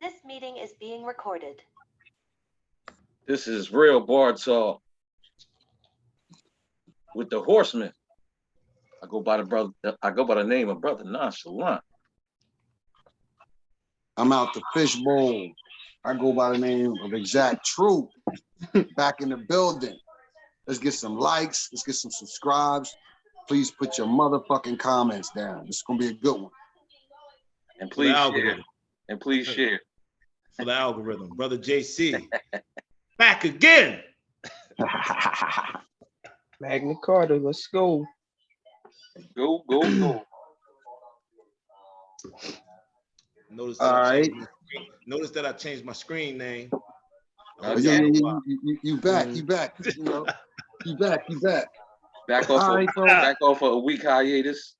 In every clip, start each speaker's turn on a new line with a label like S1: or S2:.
S1: This meeting is being recorded.
S2: This is real bar talk with the Horsemen. I go by the name of Brother Nonchalant.
S3: I'm out the fishbowl. I go by the name of Exact Truth. Back in the building. Let's get some likes. Let's get some subscribes. Please put your motherfucking comments down. This is gonna be a good one.
S2: And please share. And please share.
S4: For the algorithm, Brother JC. Back again.
S5: Magna Carta, let's go.
S2: Go.
S4: Notice that I changed my screen name.
S3: You back. You know, you back.
S2: Back off for a week hiatus.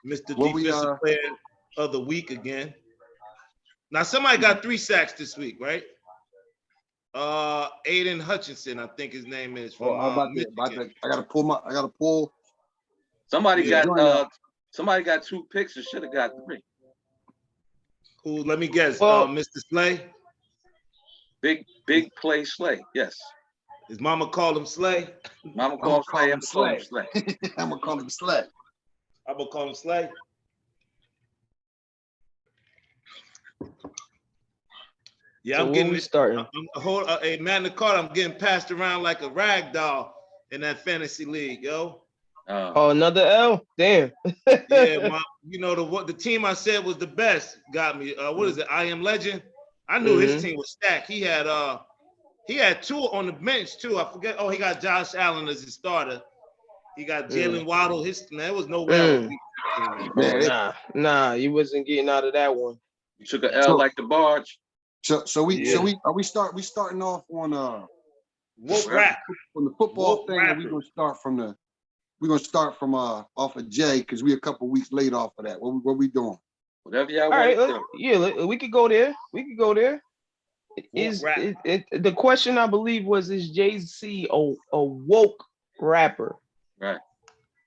S4: Mr. Defensive Player of the Week again. Now somebody got 3 sacks this week, right? Aiden Hutchinson, I think his name is. From,
S3: I gotta pull.
S2: Somebody got 2 picks and should have got 3.
S4: Who? Let me guess. Mr. Slay.
S2: Big play Slay. Yes.
S4: His mama called him Slay.
S2: Mama called him Slay.
S3: I'm gonna call him Slay.
S4: I'm gonna call him Slay. Yeah,
S5: so
S4: I'm getting
S5: starting.
S4: Hey, Magna Carta, I'm getting passed around like a rag doll in that fantasy league, yo.
S5: Another L? Damn.
S4: Yeah, the team I said was the best got me. What is it? I Am Legend. I knew his team was stacked. He had 2 on the bench too. I forget. Oh, he got Josh Allen as his starter. He got Jalen Waddle. There was no way.
S5: Nah, you wasn't getting out of that one.
S2: You took an L like the barge.
S3: So we starting off on
S4: Woke rap
S3: from the football
S4: Woke
S3: thing.
S4: Rapper.
S3: We're gonna start from off of Jay because we a couple weeks late off of that. What we doing?
S2: Whatever y'all
S5: want
S2: to do.
S5: Yeah, we could go there. The question I believe was, is Jay-Z a woke rapper?
S2: Right.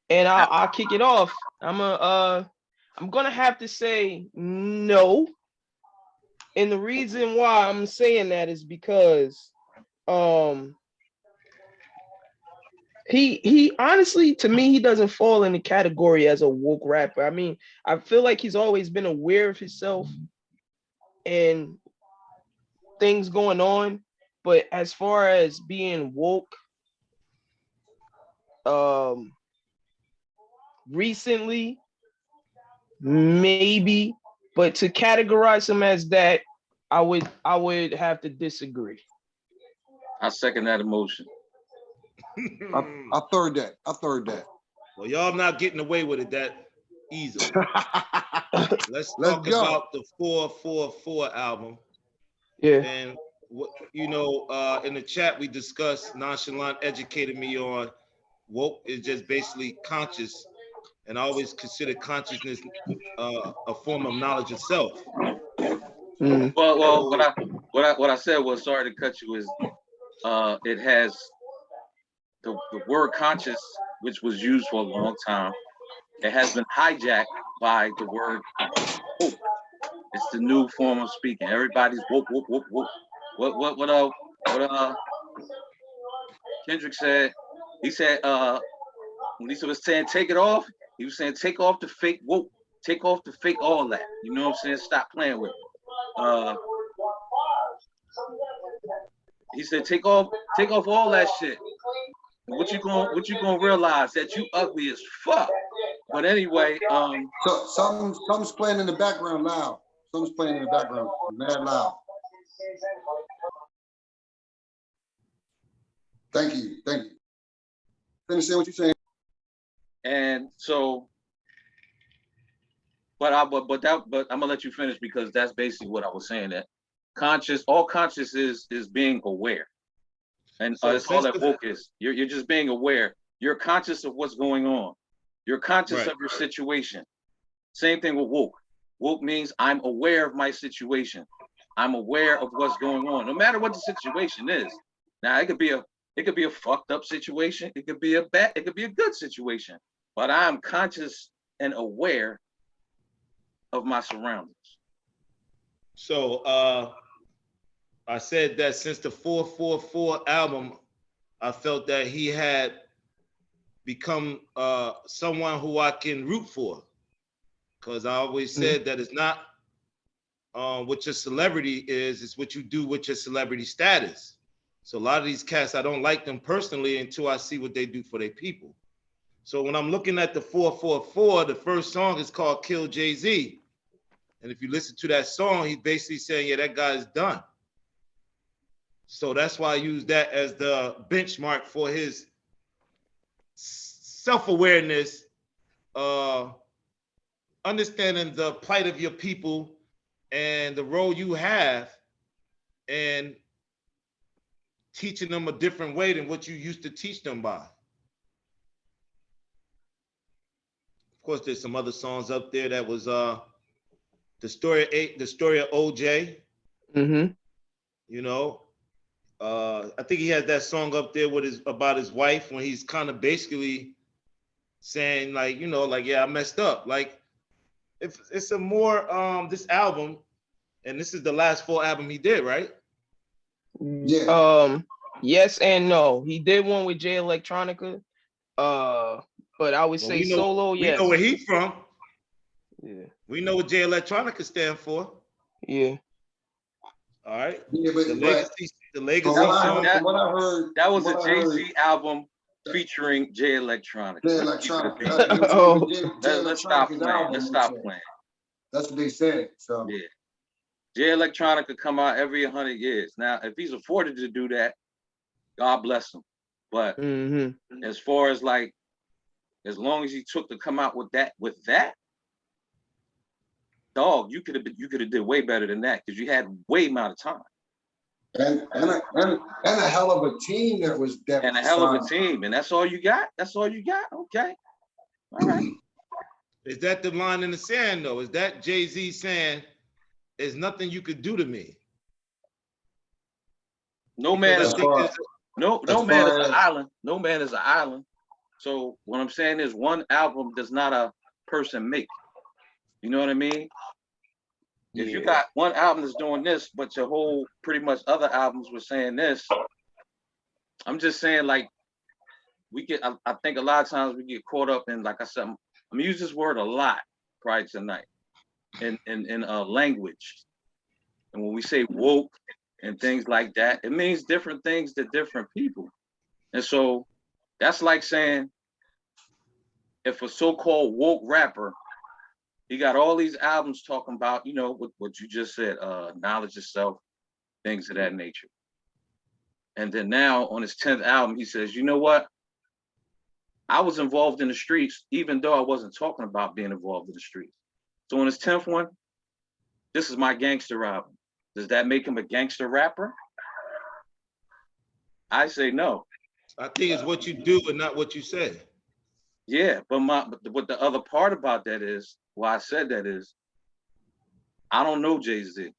S5: And I'll kick it off. I'm gonna have to say no. And the reason why I'm saying that is because he honestly, to me, he doesn't fall in the category as a woke rapper. I mean, I feel like he's always been aware of himself and things going on, but as far as being woke, recently, maybe, but to categorize him as that, I would have to disagree.
S2: I second that emotion.
S3: I third that.
S4: Well, y'all not getting away with it that easily. Let's talk about the 444 album.
S5: Yeah.
S4: And in the chat we discussed, Nonchalant educated me on woke is just basically conscious, and I always consider consciousness a form of knowledge itself.
S2: Well, what I said was, sorry to cut you, is it has the word conscious, which was used for a long time. It has been hijacked by the word woke. It's the new form of speaking. Everybody's woke. What Kendrick said. He said when he was saying take it off, he was saying take off the fake woke, take off the fake all that. You know what I'm saying? Stop playing with it. He said take off all that shit. What you gonna realize that you ugly as fuck. But anyway,
S3: so something's playing in the background loud. Something's playing in the background mad loud. Thank you. Finish saying what you're saying.
S2: And so, but I'm gonna let you finish, because that's basically what I was saying. That all conscious is being aware. And that's all that woke is. You're just being aware. You're conscious of what's going on. You're conscious of your situation. Same thing with woke. Woke means I'm aware of my situation. I'm aware of what's going on, no matter what the situation is. Now it could be a fucked up situation. It could be a good situation. But I'm conscious and aware of my surroundings.
S4: So I said that since the 444 album, I felt that he had become someone who I can root for. Because I always said that it's not what your celebrity is, it's what you do with your celebrity status. So a lot of these cats, I don't like them personally until I see what they do for their people. So when I'm looking at the 444, the first song is called Kill Jay-Z. And if you listen to that song, he's basically saying, yeah, that guy's done. So that's why I use that as the benchmark for his self-awareness, understanding the plight of your people and the role you have, and teaching them a different way than what you used to teach them by. Of course, there's some other songs up there that was the story of OJ.
S5: Mm-hmm.
S4: You know, I think he has that song up there with about his wife, when he's kind of basically saying like, you know, like, yeah, I messed up. Like, if it's a more this album, and this is the last full album he did, right?
S3: Yeah.
S5: Yes and no. He did one with Jay Electronica. But I would say solo, yes.
S4: We know where he's from.
S5: Yeah.
S4: We know what Jay Electronica stand for.
S5: Yeah.
S4: All right.
S3: Yeah, but
S4: The legacy
S3: from
S4: song.
S3: what I heard,
S2: That was a Jay-Z album featuring Jay Electronica.
S3: Jay Electronica.
S5: Oh.
S2: Let's stop playing. Let's stop playing.
S3: That's what they said. So
S2: Yeah. Jay Electronica come out every 100 years. Now, if he's afforded to do that, God bless him. But as far as like, as long as he took to come out with that, dog, you could have did way better than that, because you had way amount of time.
S3: And a hell of a team that was
S2: And a hell of a team, and that's all you got. That's all you got. Okay, all right.
S4: Is that the line in the sand though? Is that Jay-Z saying, "There's nothing you could do to me"?
S2: No man is no man is an island. No man is an island. So what I'm saying is, one album does not a person make. You know what I mean? Yeah. If you got one album that's doing this, but your whole pretty much other albums were saying this, I'm just saying, like, I think a lot of times we get caught up in, like I said, I'm gonna use this word a lot prior tonight, in language. And when we say woke and things like that, it means different things to different people. And so that's like saying, if a so-called woke rapper, he got all these albums talking about, you know, what you just said, knowledge of self, things of that nature. And then now on his 10th album, he says, you know what? I was involved in the streets, even though I wasn't talking about being involved in the streets. So on his 10th one, this is my gangster album. Does that make him a gangster rapper? I say no.
S4: I think it's what you do and not what you say.
S2: Yeah, but what the other part about that is, why I said that is, I don't know Jay-Z.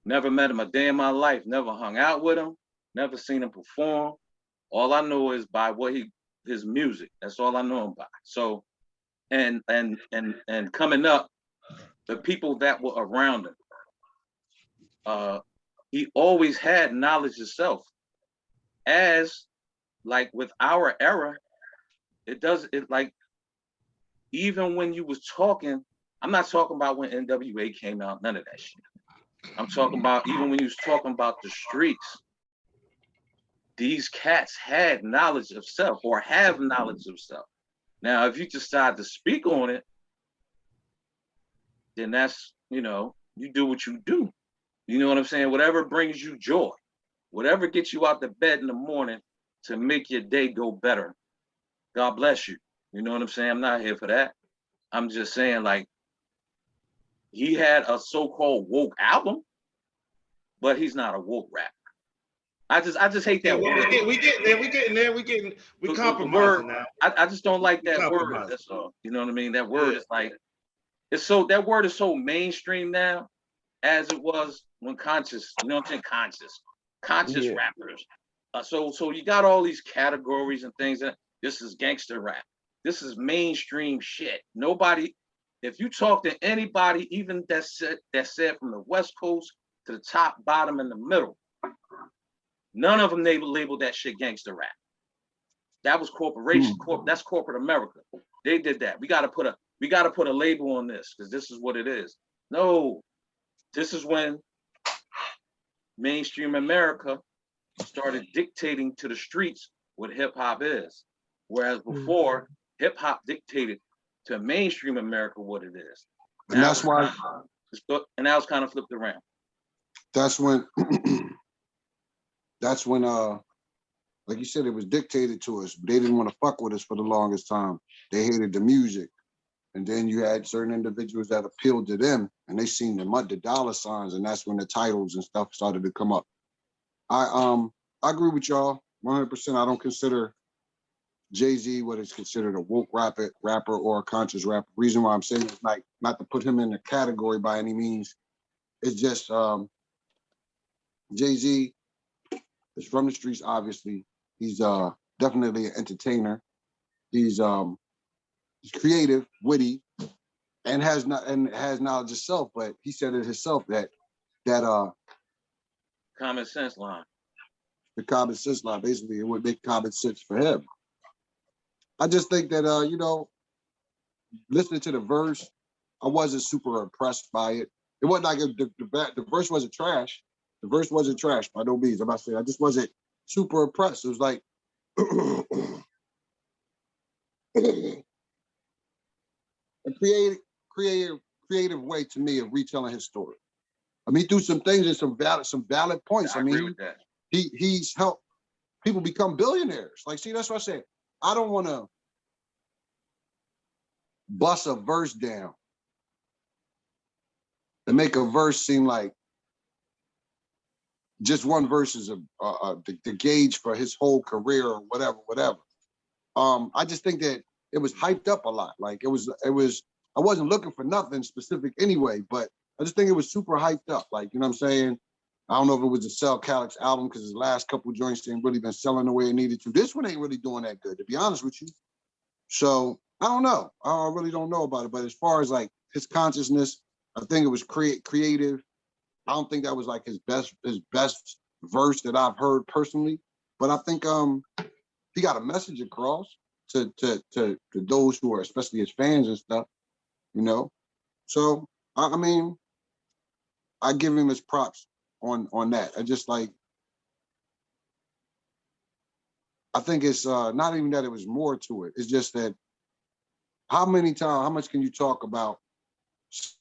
S2: Never met him a day in my life. Never hung out with him. Never seen him perform. All I know is by his music. That's all I know him by. So, and coming up, the people that were around him, he always had knowledge of self. As like with our era, like, even when you was talking, I'm not talking about when NWA came out, none of that shit. I'm talking about even when you was talking about the streets, these cats had knowledge of self, or have knowledge of self. Now, if you decide to speak on it, then that's, you know, you do what you do. You know what I'm saying? Whatever brings you joy, whatever gets you out the bed in the morning to make your day go better. God bless you. You know what I'm saying? I'm not here for that. I'm just saying, like, he had a so-called woke album, but he's not a woke rapper. I just hate that word.
S4: We compromising now.
S2: I just don't like that word. That's all. You know what I mean? That word is like, that word is so mainstream now, as it was when conscious, you know what I'm saying? Conscious rappers. So you got all these categories and things that this is gangster rap. This is mainstream shit. Nobody, if you talk to anybody, even that said from the West Coast to the top, bottom, in the middle, none of them labeled that shit gangster rap. That was corporation. That's corporate America. They did that. We gotta put a label on this because this is what it is. No, this is when mainstream America started dictating to the streets what hip hop is. Whereas before, hip hop dictated to mainstream America what it is.
S3: And now that's why.
S2: And now it's kind of flipped around.
S3: That's when. That's when. Like you said, it was dictated to us. But they didn't want to fuck with us for the longest time. They hated the music, and then you had certain individuals that appealed to them, and they seen the dollar signs, and that's when the titles and stuff started to come up. I agree with y'all 100%. I don't consider Jay-Z what is considered a woke rapper or a conscious rapper. Reason why I'm saying it's not to put him in a category by any means. It's just Jay-Z is from the streets, obviously. He's definitely an entertainer. He's creative, witty, and has knowledge himself. But he said it himself that
S2: common sense line.
S3: The common sense line, basically, it would make common sense for him. I just think that listening to the verse, I wasn't super impressed by it. It wasn't like the verse wasn't trash. The verse wasn't trash by no means. I'm not saying I just wasn't super impressed. It was like a creative way to me of retelling his story. I mean, he threw some things and some valid points.
S2: I agree with that.
S3: He's helped people become billionaires. Like, see, that's what I said. I don't want to bust a verse down and make a verse seem like just one verse is the gauge for his whole career or whatever. I just think that it was hyped up a lot. Like it was. I wasn't looking for nothing specific anyway, but I just think it was super hyped up. Like, you know what I'm saying? I don't know if it was the Sell Calyx album because his last couple joints ain't really been selling the way it needed to. This one ain't really doing that good, to be honest with you. So I don't know. I really don't know about it. But as far as like his consciousness, I think it was creative. I don't think that was like his best verse that I've heard personally. But I think he got a message across to those who are especially his fans and stuff, you know. So I mean, I give him his props on that. I just like, I think it's not even that it was more to it. It's just that how much can you talk about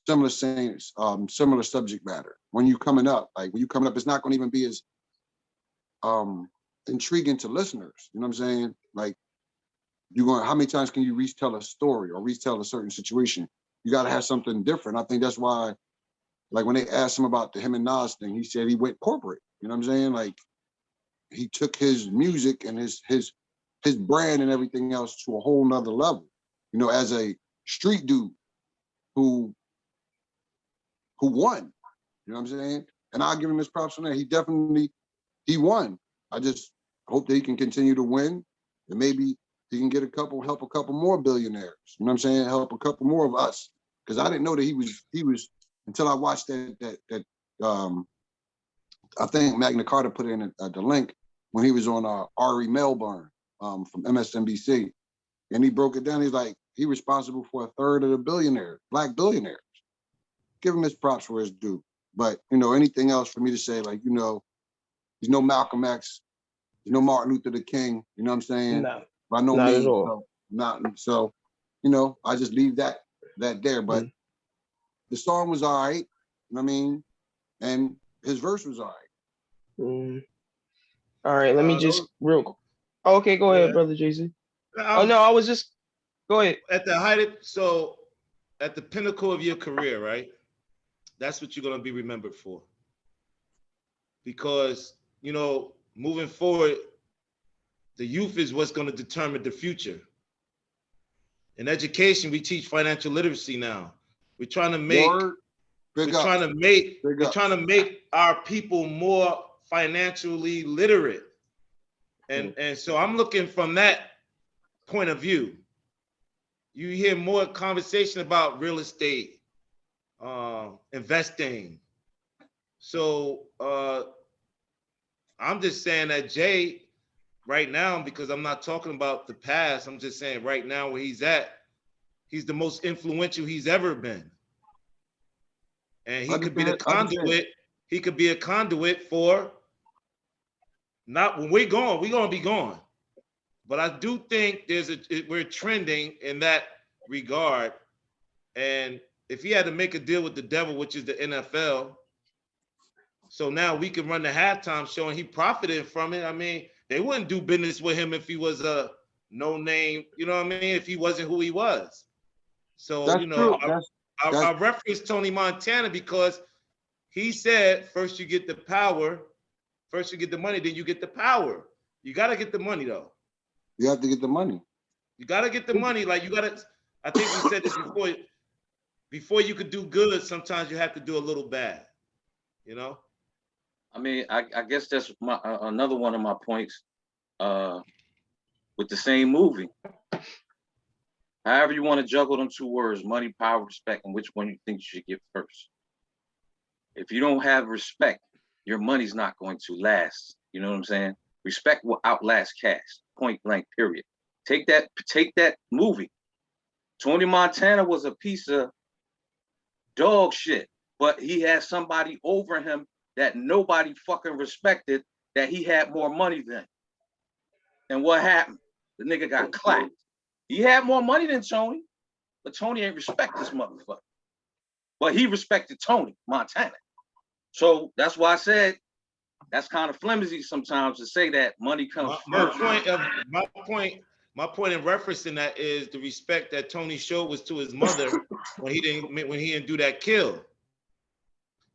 S3: similar things, similar subject matter when you coming up? Like when you coming up, it's not going to even be as intriguing to listeners. You know what I'm saying? Like how many times can you retell a story or retell a certain situation? You got to have something different. I think that's why, like when they asked him about the him and Nas thing, he said he went corporate. You know what I'm saying? Like he took his music and his brand and everything else to a whole nother level. You know, as a street dude who won. You know what I'm saying? And I'll give him his props on that. He won. I just hope that he can continue to win, and maybe he can help a couple more billionaires. You know what I'm saying? Help a couple more of us. Because I didn't know that he was until I watched that I think Magna Carta put in the link when he was on Ari Melbourne from MSNBC. And he broke it down. He's like, he's responsible for a third of the Black billionaires. Give him his props for his due. But, you know, anything else for me to say, like, you know, he's no Malcolm X, he's no Martin Luther the King, you know what I'm saying?
S5: No,
S3: by no
S5: not
S3: means.
S5: at all.
S3: So, you know, I just leave that there. But the song was all right, you know what I mean? And his verse was all right.
S5: All right, let me just real. Oh, okay, go ahead, brother Jay-Z. Oh no, I was just go ahead.
S4: At the pinnacle of your career, right? That's what you're gonna be remembered for. Because, you know, moving forward, the youth is what's gonna determine the future. In education, we teach financial literacy now. We're trying to make our people more financially literate. And so I'm looking from that point of view. you hear more conversation about real estate, investing. So I'm just saying that Jay, right now, because I'm not talking about the past, I'm just saying right now where he's at, he's the most influential he's ever been. And he could be the conduit. He could be a conduit for, not when we're gone, we're gonna be gone. But I do think we're trending in that regard. And if he had to make a deal with the devil, which is the NFL, so now we can run the halftime show and he profited from it. I mean, they wouldn't do business with him if he was a no name, you know what I mean? If he wasn't who he was. So,
S3: That's
S4: you know,
S3: true.
S4: I referenced Tony Montana because he said, first you get the power, first you get the money, then you get the power. You got to get the money though.
S3: You have to get the money.
S4: You got to get the money. Like you got to, I think we said this before you could do good, sometimes you have to do a little bad, you know?
S2: I mean, I guess that's another one of my points with the same movie. However you want to juggle them two words, money, power, respect, and which one you think you should get first. If you don't have respect, your money's not going to last. You know what I'm saying? Respect will outlast cash, point blank, period. Take that movie. Tony Montana was a piece of dog shit, but he had somebody over him that nobody fucking respected, that he had more money than. And what happened? The nigga got clapped. He had more money than Tony, but Tony ain't respect this motherfucker. But he respected Tony Montana. So that's why I said that's kind of flimsy sometimes to say that money comes first.
S4: My point in referencing that is the respect that Tony showed was to his mother when he didn't do that kill.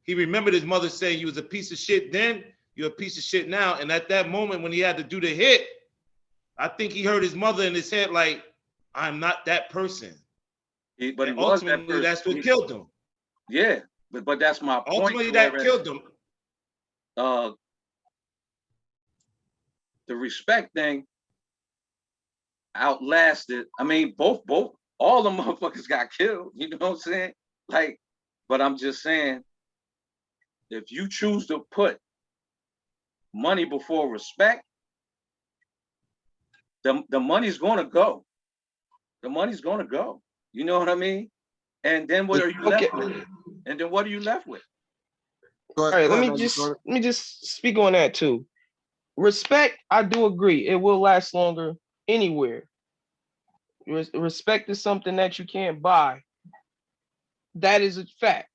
S4: He remembered his mother saying, "You was a piece of shit then, you're a piece of shit now." And at that moment when he had to do the hit, I think he heard his mother in his head like, "I'm not that person."
S2: But
S4: ultimately, that's what killed him.
S2: Yeah, but that's my point.
S4: Ultimately, that killed him.
S2: The respect thing outlasted. I mean, both, all the motherfuckers got killed. You know what I'm saying? Like, but I'm just saying, if you choose to put money before respect, the money's gonna go. The money's gonna go. You know what I mean? And then what are you left with? And then what are you left with?
S5: All right, let me just speak on that too. Respect, I do agree. It will last longer anywhere. Respect is something that you can't buy. That is a fact.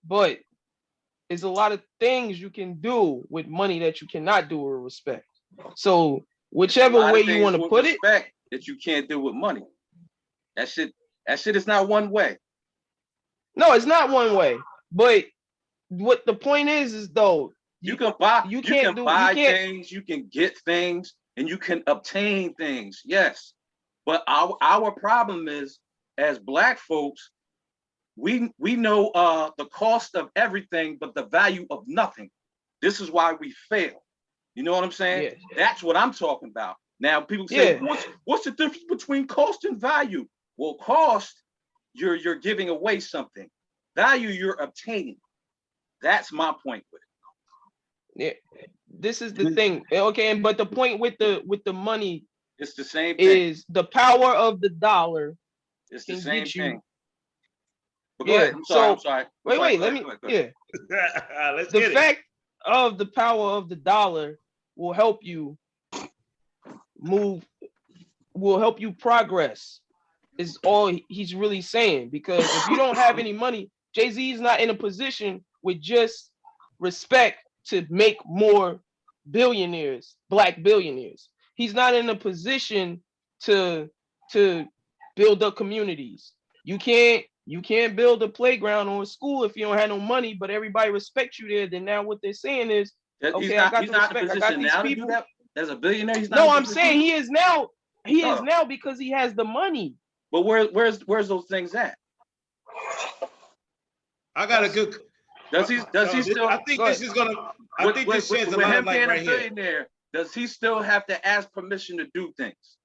S5: But there's a lot of things you can do with money that you cannot do with respect. So whichever way you want to put it,
S2: that you can't do with money. That shit is not one way.
S5: No, it's not one way. But what the point is though,
S2: you can buy things, you can get things, and you can obtain things. Yes. But our problem is, as Black folks, we know the cost of everything, but the value of nothing. This is why we fail. You know what I'm saying? Yeah. That's what I'm talking about. Now people say, what's the difference between cost and value? Well, cost, you're giving away something. Value, you're obtaining. That's my point with it.
S5: Yeah, this is the thing. Okay, but the point with the money,
S2: it's the same thing.
S5: Is the power of the dollar.
S2: It's the same thing. But
S5: yeah.
S2: I'm sorry.
S5: Wait. Let me. Yeah. The fact of the power of the dollar will help you move. Will help you progress. Is all he's really saying, because if you don't have any money, Jay-Z is not in a position with just respect to make more billionaires, Black billionaires. He's not in a position to build up communities. You can't build a playground or a school if you don't have no money, but everybody respects you there. Then now what they're saying is, okay, I got the respect. I got these people.
S2: As a billionaire, he's not.
S5: No, I'm saying he is now. He is now because he has the money.
S2: But where's those things at?
S4: I got a good.
S2: Does he still?
S4: I think this is gonna. I think this sheds a lot of light right here.
S2: Does he still have to ask permission to do things?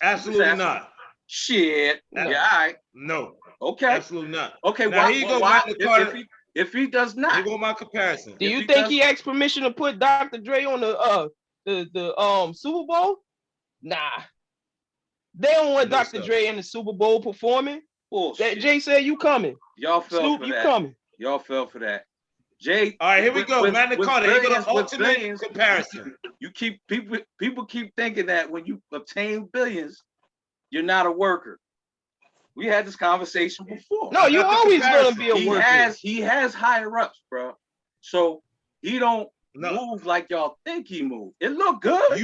S4: Absolutely not.
S2: Shit.
S5: No.
S2: Yeah, all right.
S4: No,
S2: Okay.
S4: absolutely not.
S2: Okay,
S4: Now,
S2: why?
S4: here you go,
S2: Why?
S4: Magna Carta.
S2: If he does
S4: Here
S2: not,
S4: go my comparison.
S5: Do
S2: if
S5: you
S2: he
S5: think
S2: does-
S5: he asked permission to put Dr. Dre on the Super Bowl? Nah. They don't want
S4: No,
S5: Dr.
S4: sir.
S5: Dre in the Super Bowl performing.
S2: bullshit.
S5: That Jay said you coming.
S2: Y'all fell
S5: Snoop,
S2: for
S5: you
S2: that.
S5: coming.
S2: Y'all fell for that. Jay.
S4: All right, here we
S2: with-
S4: go.
S2: with-
S4: Magna
S2: with
S4: Carta. Here go the
S2: billions- with
S4: ultimate
S2: billions,
S4: comparison.
S2: You keep people keep thinking that when you obtain billions, you're not a worker. We had this conversation before.
S5: No,
S4: I
S5: you
S4: got the
S5: always gonna
S4: comparison.
S5: be a
S2: he
S5: worker.
S2: has higher ups, bro. So he don't
S4: No,
S2: move like y'all think he move. It look good.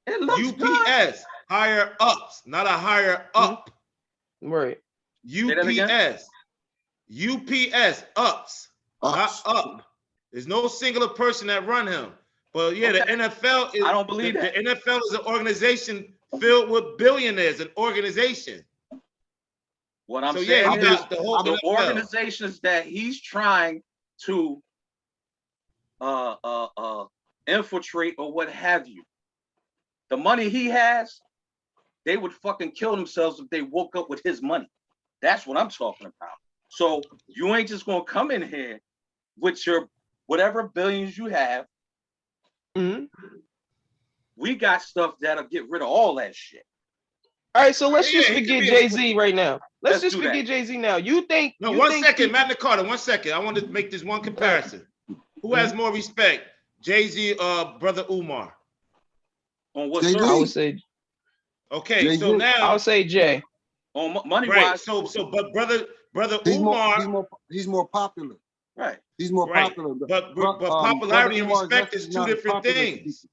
S2: It looks good.
S4: UPS, higher ups, not a higher up.
S5: Right.
S2: that again?
S4: UPS, ups, not up. There's no singular person that run him. But yeah,
S2: Okay.
S4: the NFL is.
S2: I don't believe
S4: the
S2: that.
S4: NFL is an organization filled with billionaires, an organization.
S2: What I'm
S4: So
S2: saying
S4: yeah, you
S2: is
S4: got the whole
S2: the
S4: NFL.
S2: organizations that he's trying to infiltrate or what have you. The money he has, they would fucking kill themselves if they woke up with his money. That's what I'm talking about. So you ain't just gonna come in here with your whatever billions you have.
S5: Mhm.
S2: We got stuff that'll get rid of all that shit.
S5: All right, so let's
S4: Yeah,
S5: just
S4: he could
S5: forget
S4: be
S5: Jay-Z right now. Let's
S2: Let's
S5: just
S2: do that.
S5: forget Jay-Z now. You think
S4: No,
S5: you
S4: one
S5: think
S4: second,
S5: people-
S4: Magna Carta. 1 second. I want to make this one comparison. Who has more respect, Jay-Z or Brother Umar?
S2: On what
S3: Jay-Z.
S2: service?
S5: I would say
S4: Okay,
S3: Jay-Z.
S4: so now,
S5: I would say Jay.
S2: On money
S4: right?
S2: wise,
S4: But brother
S3: He's
S4: Umar,
S3: more popular.
S2: right.
S3: He's more
S4: right?
S3: popular.
S4: But
S3: Brother
S4: popularity and
S3: Umar's
S4: respect
S3: message
S4: is two
S3: not as
S4: different
S3: popular to
S4: things.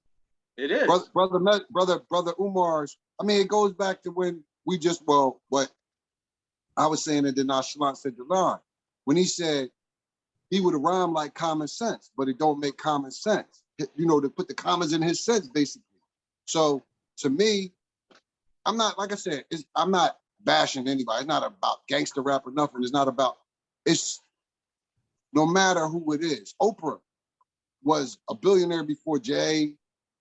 S2: It is.
S3: Brother Umar's. I mean, it goes back to when we just what I was saying, and then Nonchalant said the line when he said he would have rhymed like common sense, but it don't make common sense. You know, to put the commas in his sense, basically. So to me, I'm not, like I said, I'm not bashing anybody. It's not about gangster rap or nothing. It's not about, it's no matter who it is. Oprah was a billionaire before Jay,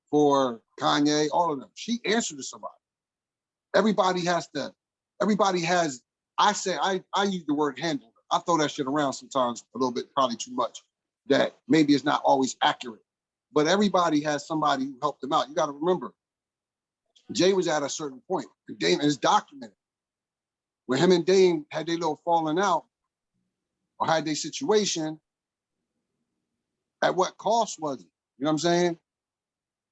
S3: for Kanye, all of them. She answered to somebody. Everybody has, I use the word handle. I throw that shit around sometimes a little bit, probably too much, that maybe it's not always accurate. But everybody has somebody who helped them out. You got to remember, Jay was at a certain point. And Dame is documented. When him and Dame had their little falling out or had their situation, at what cost was it? You know what I'm saying?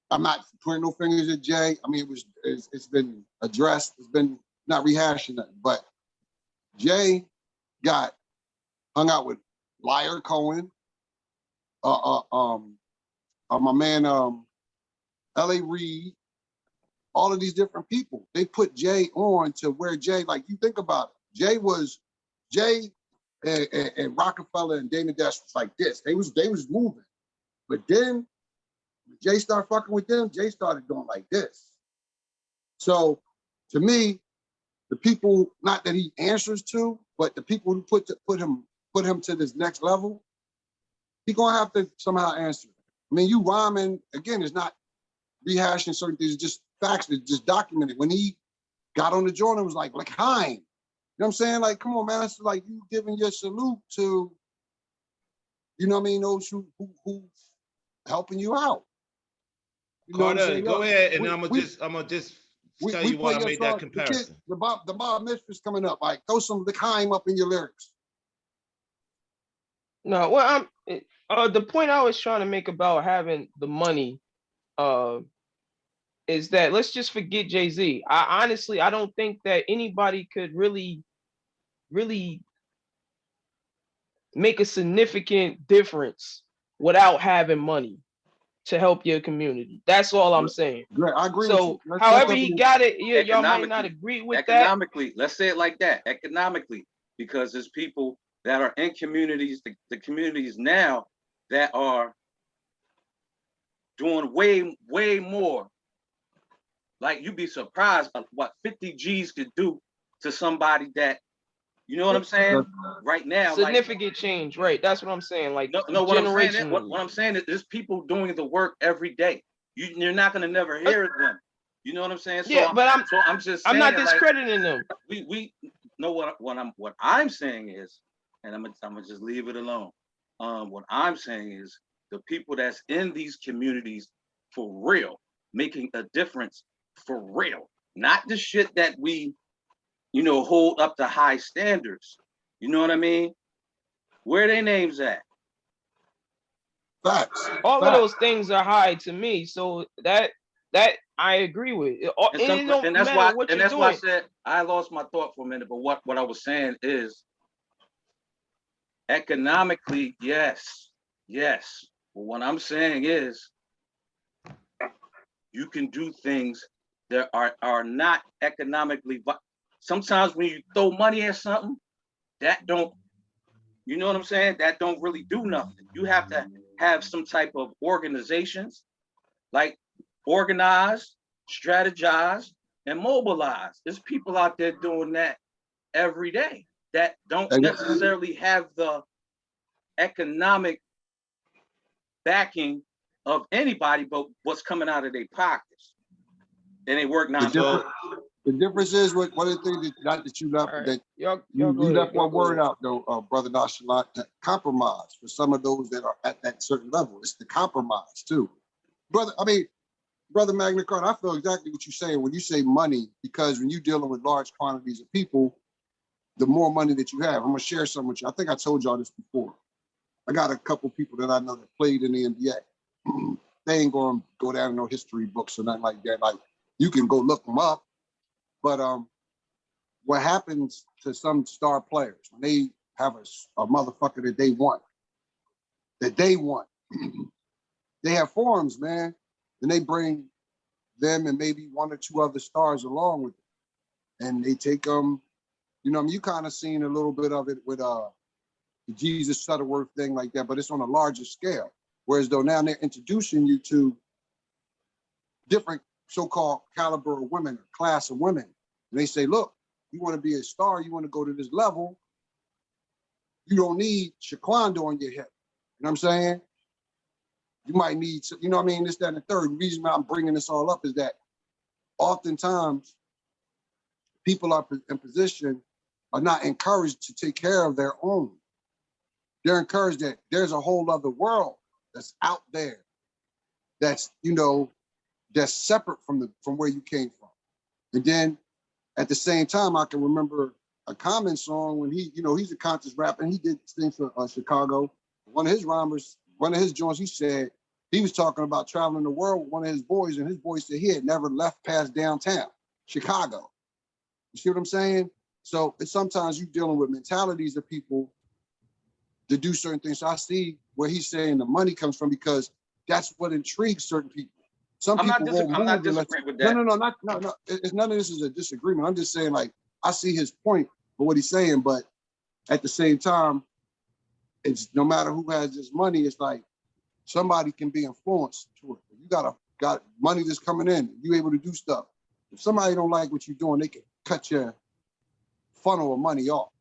S3: I'm not pointing no fingers at Jay. I mean, it's been addressed. It's been not rehashing nothing. But Jay got hung out with Liar Cohen, my man L.A. Reid, all of these different people. They put Jay on to where Jay, like you think about it, Jay and Rockefeller and Damon Dash was like this. They was moving. But then when Jay started fucking with them, Jay started going like this. So to me, the people, not that he answers to, but the people who put him to this next level, he gonna have to somehow answer. I mean, you rhyming, again, it's not rehashing certain things, it's just facts, it's just documented. When he got on the joint, it was like Hein. You know what I'm saying? Like, come on, man, it's like you giving your salute to, you know what I mean, those who helping you out. You know what I'm
S4: Carter,
S3: saying?
S4: go ahead, and I'm
S3: we-
S4: gonna just
S3: we
S4: tell you why
S3: play
S4: I
S3: your
S4: made that
S3: song.
S4: comparison.
S3: The Bob Mistress coming up. Like, throw some L'chaim up in your lyrics.
S5: No, well, the point I was trying to make about having the money, is that let's just forget Jay-Z. I honestly don't think that anybody could really make a significant difference without having money to help your community. That's all I'm saying.
S3: Great, I agree
S5: So
S3: with you.
S5: however he got it, yeah, y'all might not
S2: Economically-
S5: agree with that.
S2: Economically, let's say it like that. Economically, because there's people that are in communities, the communities now that are doing way more. Like, you'd be surprised at what 50 G's could do to somebody that, you know what I'm saying? Right now, like,
S5: Significant change, right? That's what I'm saying. Like,
S2: no, what I'm saying,
S5: generationally.
S2: what I'm saying is there's people doing the work every day. You're not gonna never hear them. You know what I'm saying? So
S5: Yeah, but
S2: I'm just
S5: I'm
S2: saying,
S5: not
S2: like,
S5: discrediting them.
S2: we know what I'm saying is, and I'm gonna just leave it alone. What I'm saying is the people that's in these communities for real, making a difference for real, not the shit that we, hold up to high standards. You know what I mean? Where their names at?
S3: Facts.
S5: All of
S3: Facts.
S5: those things are high to me, so that I agree with. It don't
S2: And that's
S5: matter
S2: why,
S5: what
S2: and
S5: you're
S2: that's why I
S5: doing.
S2: said I lost my thought for a minute. But what I was saying is, economically, yes. But what I'm saying is, you can do things that are not economically. Sometimes when you throw money at something, that don't, you know what I'm saying? That don't really do nothing. You have to have some type of organizations, like organize, strategize, and mobilize. There's people out there doing that every day that don't necessarily have the economic backing of anybody but what's coming out of their pockets. And they work
S3: The difference is one of the things that not that you left
S5: All right.
S3: that
S5: Y'all
S3: you
S5: go ahead.
S3: left one
S5: Go
S3: word
S5: ahead.
S3: out though, brother Nashalat, compromise for some of those that are at that certain level. It's the compromise too, brother. I mean, brother Magna Carta, I feel exactly what you're saying when you say money, because when you're dealing with large quantities of people, the more money that you have. I'm gonna share some with you. I think I told y'all this before. I got a couple people that I know that played in the NBA. They ain't gonna go down in no history books or nothing like that. Like, you can go look them up, but what happens to some star players when they have a motherfucker that they want, they have forums, man, and they bring them and maybe one or two other stars along with them, and they take them. You kind of seen a little bit of it with the Jesus Shuttleworth thing like that, but it's on a larger scale. Whereas though now they're introducing you to different so-called caliber of women, or class of women, and they say, look, you want to be a star, you want to go to this level, you don't need Shaquanda on your hip. You know what I'm saying? You might need, what I mean, this, that, and the third. The reason why I'm bringing this all up is that oftentimes people are in position are not encouraged to take care of their own. They're encouraged that there's a whole other world that's out there that's, that's separate from where you came from. And then at the same time, I can remember a Common song when he's a conscious rapper, and he did things for Chicago. One of his rhymers, one of his joints, he said he was talking about traveling the world with one of his boys, and his boy said he had never left past downtown Chicago. You see what I'm saying? So it's sometimes you're dealing with mentalities of people to do certain things. So I see where he's saying the money comes from, because that's what intrigues certain people. Some people won't move.
S2: I'm not disagreeing with that.
S3: No. It's none of this is a disagreement. I'm just saying, like, I see his point for what he's saying, but at the same time, it's no matter who has this money, it's like somebody can be influenced to it. You got money that's coming in, you able to do stuff. If somebody don't like what you're doing, they can cut your funnel of money off.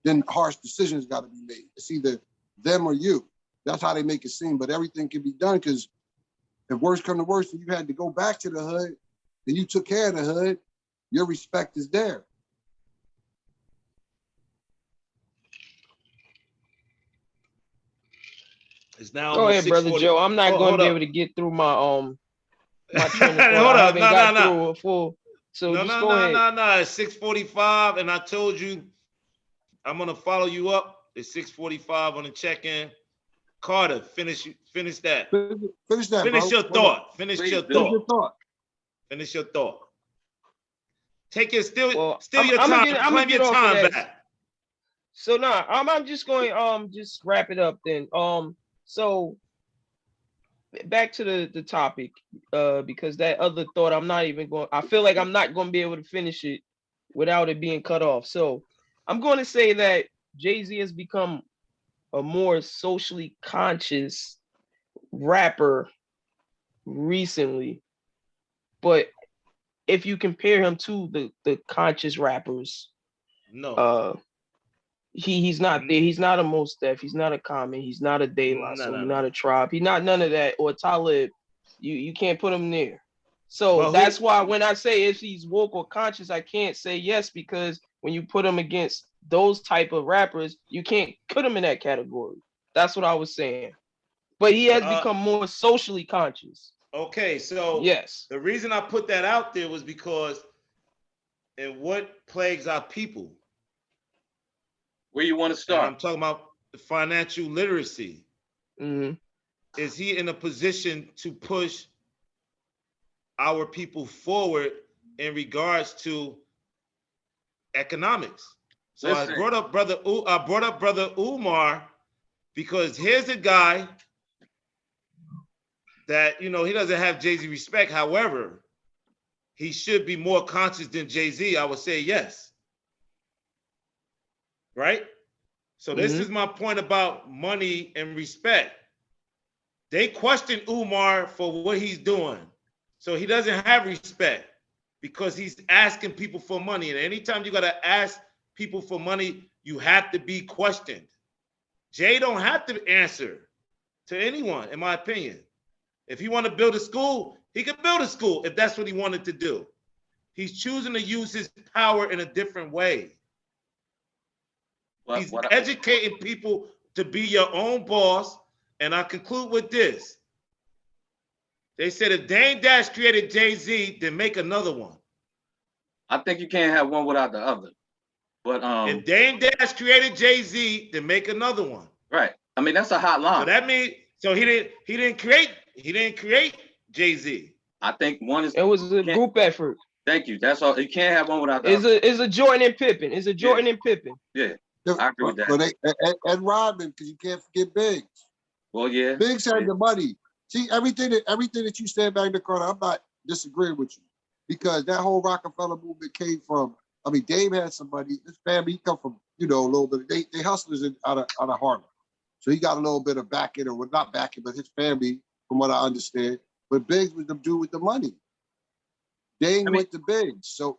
S3: Then harsh decisions got to be made. It's either them or you. That's how they make it seem. But everything can be done, because if worse come to worse, and you had to go back to the hood, and you took care of the hood, your respect is there.
S4: It's now
S5: Go ahead, brother Joe. I'm not going to be able to get through my train of thought.
S4: Hold
S5: I
S4: up,
S5: haven't got through a full. So just go ahead.
S4: No. It's 6:45, and I told you I'm gonna follow you up. It's 6:45 on the check-in. Carter, finish that.
S3: Finish that.
S4: Finish
S3: bro.
S4: your thought. Finish your thought. Finish your thought. Take your steal your time. Claim your time back.
S5: So now I'm just going just wrap it up then. So back to the topic, because that other thought I feel like I'm not going to be able to finish it without it being cut off. So I'm going to say that Jay-Z has become a more socially conscious rapper recently, but if you compare him to the conscious rappers,
S4: no,
S5: he's not there. He's not a Mos Def. He's not a Common. He's not a De La Soul. He's not a Tribe. He's not none of that. Or Talib. You can't put him there. So
S4: But
S5: that's why when I say if he's woke or conscious, I can't say yes, because when you put him against those type of rappers, you can't put him in that category. That's what I was saying. But he has become more socially conscious.
S4: Okay, so
S5: yes,
S4: the reason I put that out there was because and what plagues our people.
S2: Where you want to
S4: And
S2: start?
S4: I'm talking about the financial literacy.
S5: mm-hmm.
S4: Is he in a position to push our people forward in regards to economics? So
S2: Listen.
S4: I brought up brother Umar because here's a guy that he doesn't have Jay-Z respect. However, he should be more conscious than Jay-Z. I would say yes. Right? So this is my point about money and respect. They question Umar for what he's doing. So he doesn't have respect because he's asking people for money. And anytime you got to ask people for money, you have to be questioned. Jay don't have to answer to anyone, in my opinion. If he want to build a school, he could build a school if that's what he wanted to do. He's choosing to use his power in a different way. He's educating people to be your own boss. And I conclude with this. They said if Dame Dash created Jay-Z, then make another one.
S2: I think you can't have one without the other. But
S4: if Dame Dash created Jay-Z, then make another one.
S2: Right. I mean, that's a hot line.
S4: So that means he didn't create Jay-Z.
S2: I think one is
S5: it was a group effort.
S2: Thank you. That's all. You can't have one without the
S5: other. It's a Jordan and Pippen. It's a Jordan and Pippen.
S2: Yeah. I agree with that.
S3: But and Rodman, because you can't forget Biggs.
S2: Well, yeah.
S3: Biggs had the money. See, everything that you said back in the corner, I'm not disagreeing with you. Because that whole Rockefeller movement came from, Dave had some money. His family, he come from, a little bit. They hustlers out of Harlem. So he got a little bit of backing, or not backing, but his family, from what I understand. But Biggs was the dude with the money. Dame went to Biggs. So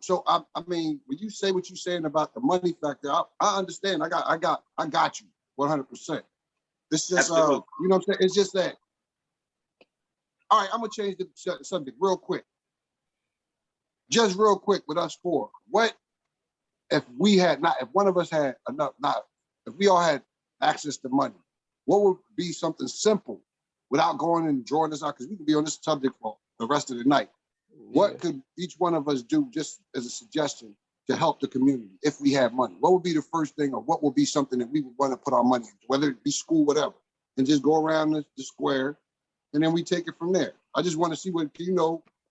S3: when you say what you're saying about the money factor, I understand. I got you 100%. It's just, you know what I'm saying? It's just that. All right, I'm gonna change the subject real quick. Just real quick with us four. What if one of us had enough, if we all had access to money, what would be something simple without going and drawing this out? Because we could be on this subject for the rest of the night. What could each one of us do, just as a suggestion, to help the community if we had money? What would be the first thing, or what would be something that we would want to put our money into, whether it be school, whatever, and just go around the square, and then we take it from there. I just want to see what,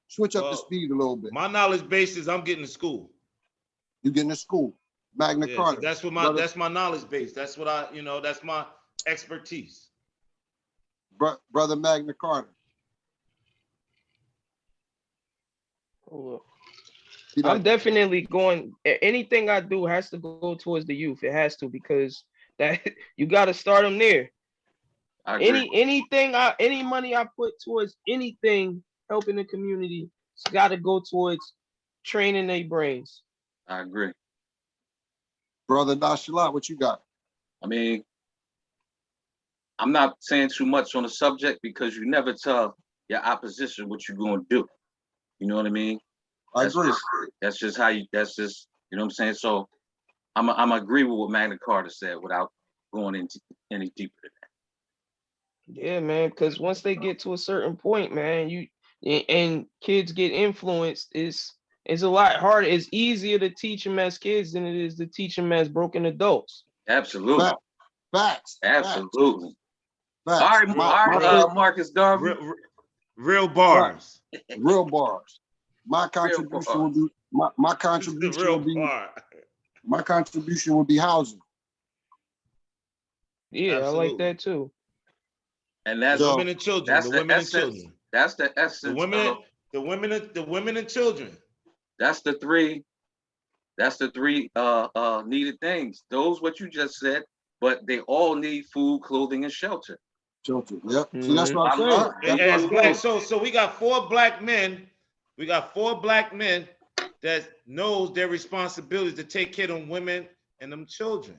S3: switch up the speed a little bit.
S4: My knowledge base is I'm getting to school.
S3: You getting to school, Magna Carta.
S4: That's my knowledge base. That's what that's my expertise.
S3: Brother Magna Carta.
S5: I'm definitely going. Anything I do has to go towards the youth. It has to, because that you got to start them there. Any money I put towards anything helping the community, it's got to go towards training their brains.
S2: I agree.
S3: Brother Nashalat, what you got?
S2: I'm not saying too much on the subject because you never tell your opposition what you're going to do. You know what I mean?
S3: I agree.
S2: That's just you know what I'm saying? So I'm agree with what Magna Carta said without going into any deeper than that.
S5: Yeah, man, because once they get to a certain point, man, and kids get influenced, it's a lot harder. It's easier to teach them as kids than it is to teach them as broken adults.
S2: Absolutely.
S3: Facts.
S2: Absolutely.
S3: Facts.
S2: All right, Marcus Garvey.
S4: Real bars.
S3: Real bars. My contribution will be my contribution will be housing.
S5: Yeah, absolutely. I like that too.
S2: And that's
S4: the women and children.
S2: That's the essence. That's the essence.
S4: The women and children.
S2: That's the three needed things. Those what you just said, but they all need food, clothing, and shelter.
S3: Yep. Mm-hmm. See, that's what I'm saying.
S4: So we got 4 black men. We got 4 black men that knows their responsibility to take care of them women and them children,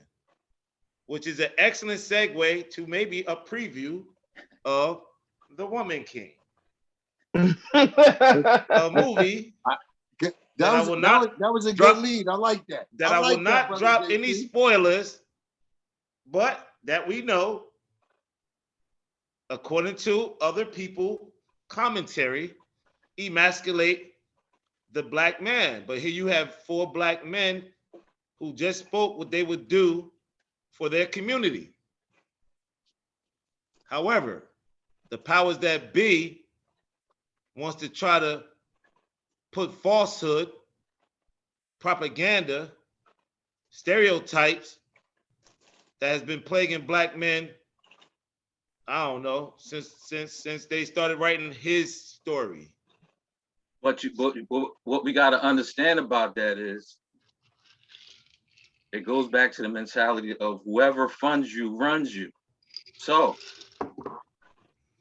S4: which is an excellent segue to maybe a preview of the Woman King. a movie
S3: That
S4: I
S3: was
S4: will not
S3: that was a
S4: drop-
S3: good lead. I like that.
S4: that I will
S3: like that,
S4: not drop
S3: brother
S4: any
S3: JC.
S4: spoilers, but that we know, according to other people, commentary, emasculate the black man. But here you have 4 black men who just spoke what they would do for their community. However, the powers that be wants to try to put falsehood, propaganda, stereotypes that has been plaguing black men, I don't know, since they started writing his story.
S2: But what we got to understand about that is it goes back to the mentality of whoever funds you runs you. So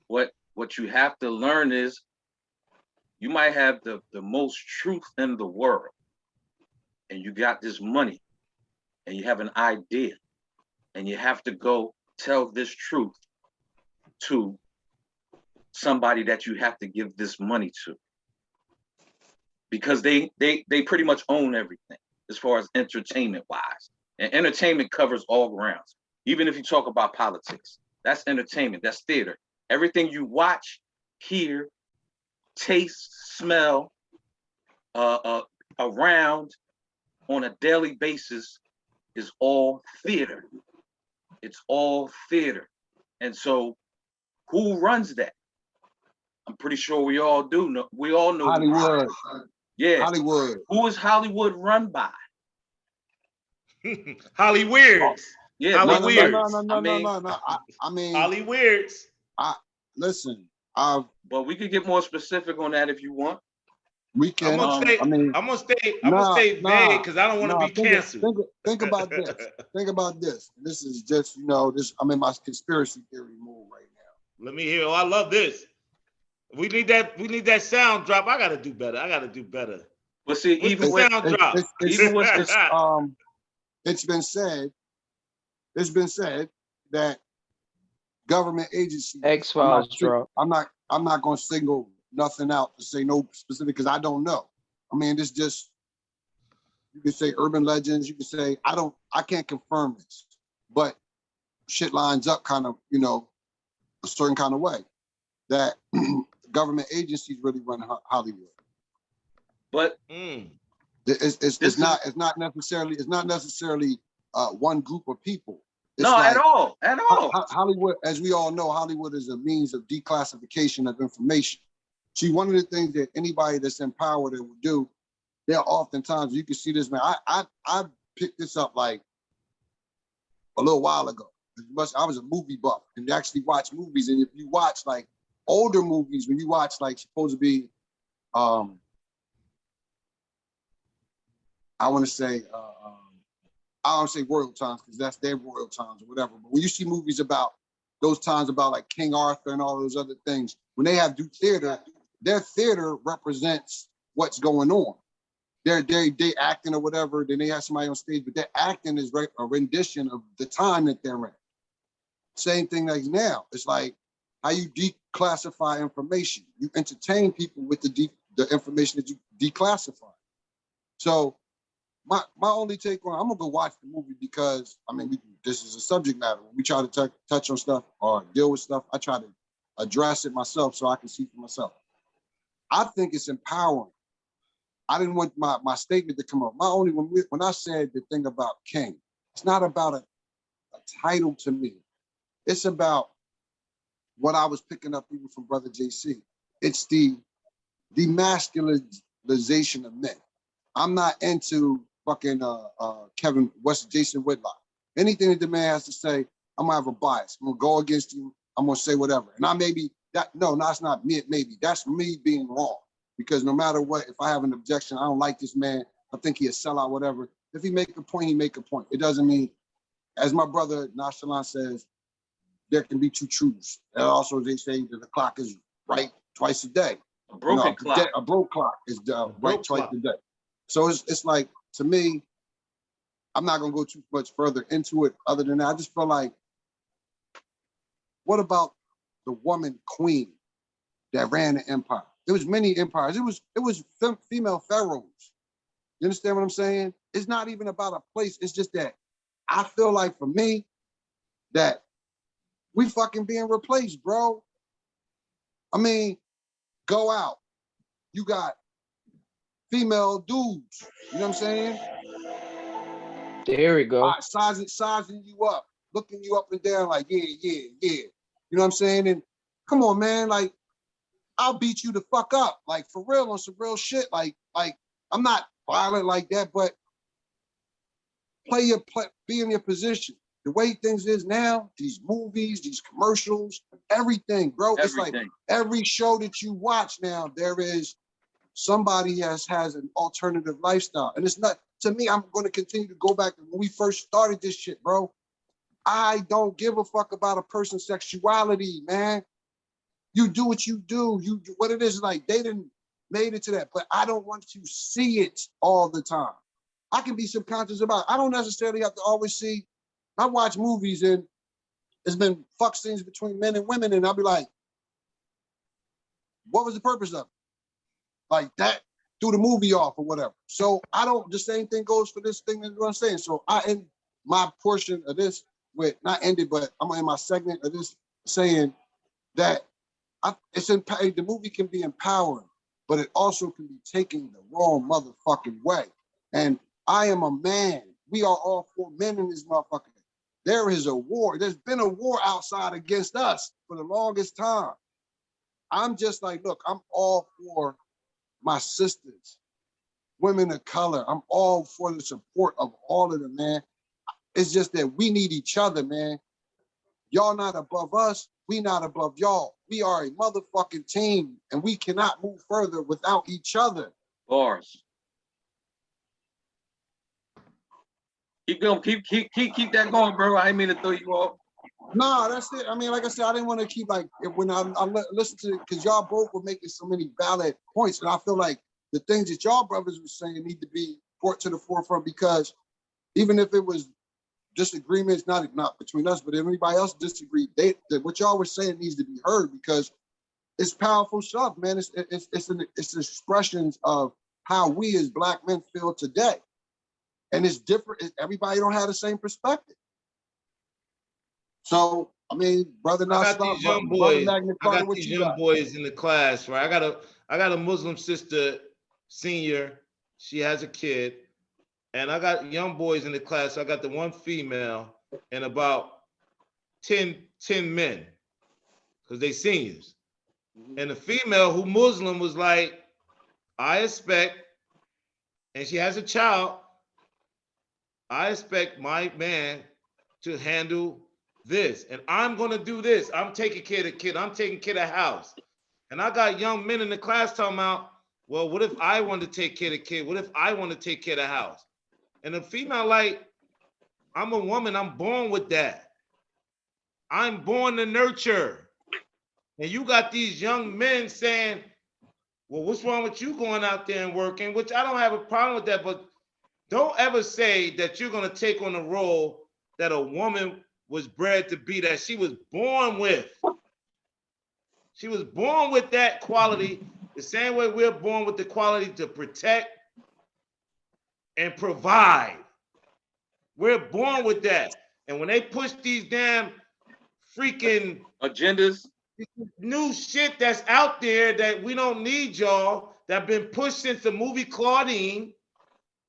S2: what you have to learn is you might have the most truth in the world, and you got this money, and you have an idea, and you have to go tell this truth to somebody that you have to give this money to, because they pretty much own everything as far as entertainment wise, and entertainment covers all grounds. Even if you talk about politics, that's entertainment, that's theater. Everything you watch, hear, taste, smell, around on a daily basis is all theater. It's all theater. And so who runs that? I'm pretty sure we all do know. We all know
S3: Hollywood.
S2: Yeah.
S3: Hollywood.
S2: Who is Hollywood run by?
S4: Hollyweirds.
S2: Yeah,
S4: Hollyweirds.
S3: I mean,
S4: Hollyweirds.
S3: listen.
S2: But we could get more specific on that if you want.
S3: We can.
S4: I'm gonna stay vague because I don't want to be canceled.
S3: Think about this. Think about this. This is just, I'm in my conspiracy theory mode right now.
S4: Let me hear. Oh, I love this. We need that sound drop. I gotta do better.
S2: But see, even with
S4: sound drop.
S3: It's been said that government agencies.
S5: X-Files drop.
S3: I'm not going to single nothing out to say no specific because I don't know. I mean, it's just, you can say urban legends. You can say I can't confirm this, but shit lines up kind of, a certain kind of way that government agencies really run Hollywood.
S2: But
S3: it's not necessarily one group of people. It's
S2: no,
S3: like,
S2: at all.
S3: Hollywood, as we all know, Hollywood is a means of declassification of information. See, one of the things that anybody that's in power that will do, they're oftentimes, you can see this, man. I picked this up like a little while ago. I was a movie buff and actually watch movies. And if you watch like older movies, when you watch like supposed to be, I want to say, I don't say royal times because that's their royal times or whatever. But when you see movies about those times about like King Arthur and all those other things, when they do theater, their theater represents what's going on. They acting or whatever. Then they have somebody on stage, but their acting is a rendition of the time that they're in. Same thing like now. It's like how you declassify information. You entertain people with the information that you declassify. So my only take on, I'm gonna go watch the movie because this is a subject matter. When we try to touch on stuff or deal with stuff, I try to address it myself so I can see for myself. I think it's empowering. I didn't want my statement to come up. When I said the thing about King, it's not about a title to me. It's about what I was picking up even from Brother JC. It's the demasculinization of men. I'm not into fucking Jason Whitlock. Anything that the man has to say, I'm gonna have a bias. I'm gonna go against you. I'm gonna say whatever. And that's not me. Maybe that's me being wrong. Because no matter what, if I have an objection, I don't like this man. I think he a sellout, whatever. If he make a point, he make a point. It doesn't mean, as my brother Nashalan says, there can be two truths. And also they say that the clock is right twice a day.
S2: A broken clock.
S3: A broke clock is right twice a day. So it's like, to me, I'm not gonna go too much further into it other than that. I just feel like, what about the woman queen that ran the empire? It was many empires. It was female pharaohs. You understand what I'm saying? It's not even about a place. It's just that I feel like for me that we fucking being replaced, bro. I mean, go out. You got female dudes. You know what I'm saying?
S5: There we go.
S3: Sizing you up, looking you up and down like, yeah. You know what I'm saying? And come on, man, like, I'll beat you the fuck up. Like, for real, on some real shit. Like I'm not violent like that, but be in your position. The way things is now, these movies, these commercials, everything, bro. It's like every show that you watch now, there is somebody has an alternative lifestyle. And it's not, to me, I'm going to continue to go back to when we first started this shit, bro. I don't give a fuck about a person's sexuality, man. You do what you do. You do what it is. Like, they didn't made it to that, but I don't want to see it all the time. I can be subconscious about it. I don't necessarily have to always see. I watch movies and there's been fuck scenes between men and women, and I'll be like, what was the purpose of it? Like that, threw the movie off or whatever. So I don't, the same thing goes for this thing, that's what I'm saying. So I end my portion of this with, not ended, but I'm in my segment of this saying that the movie can be empowering, but it also can be taken the wrong motherfucking way. And I am a man. We are all 4 men in this motherfucker. There is a war. There's been a war outside against us for the longest time. I'm just like, look, I'm all for my sisters, women of color. I'm all for the support of all of them, man. It's just that we need each other, man. Y'all not above us. We not above y'all. We are a motherfucking team, and we cannot move further without each other.
S2: Bars. Keep going. Keep that going, bro. I didn't mean to throw you off.
S3: No, that's it. I mean, like I said, I didn't want to keep like when I listen to it, because y'all both were making so many valid points, and I feel like the things that y'all brothers were saying need to be brought to the forefront, because even if it was disagreements, not between us, but if anybody else disagreed, what y'all were saying needs to be heard, because it's powerful stuff, man. It's expressions of how we as Black men feel today, and it's different. Everybody don't have the same perspective. So I mean, brother,
S4: I got these young boys. Boys in the class, right? I got a Muslim sister, senior. She has a kid. And I got young boys in the class. I got the one female and about 10 men, because they seniors. And the female who Muslim was like, I expect, and she has a child, I expect my man to handle this. And I'm going to do this. I'm taking care of the kid. I'm taking care of the house. And I got young men in the class talking about, well, what if I want to take care of the kid? What if I want to take care of the house? And the female like, I'm a woman, I'm born with that. I'm born to nurture. And you got these young men saying, well, what's wrong with you going out there and working? Which I don't have a problem with that, but don't ever say that you're gonna take on a role that a woman was bred to be, that she was born with. She was born with that quality, the same way we're born with the quality to protect and provide. We're born with that. And when they push these damn freaking
S2: agendas,
S4: new shit that's out there that we don't need, y'all, that been pushed since the movie Claudine.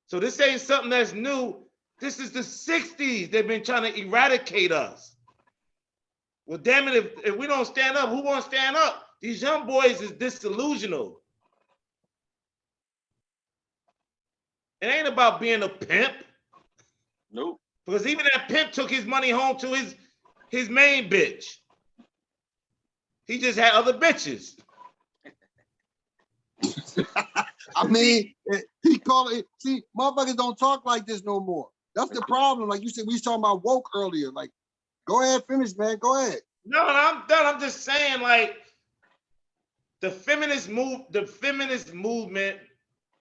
S4: So this ain't something that's new. This is the 60s. They've been trying to eradicate us. Well, damn it, if we don't stand up, who won't stand up? These young boys is disillusional. It ain't about being a pimp.
S2: Nope.
S4: Because even that pimp took his money home to his main bitch. He just had other bitches.
S3: I mean, he called it. See, motherfuckers don't talk like this no more. That's the problem. Like you said, we was talking about woke earlier. Like, go ahead, finish, man. Go ahead.
S4: No, I'm done. I'm just saying, like, the feminist movement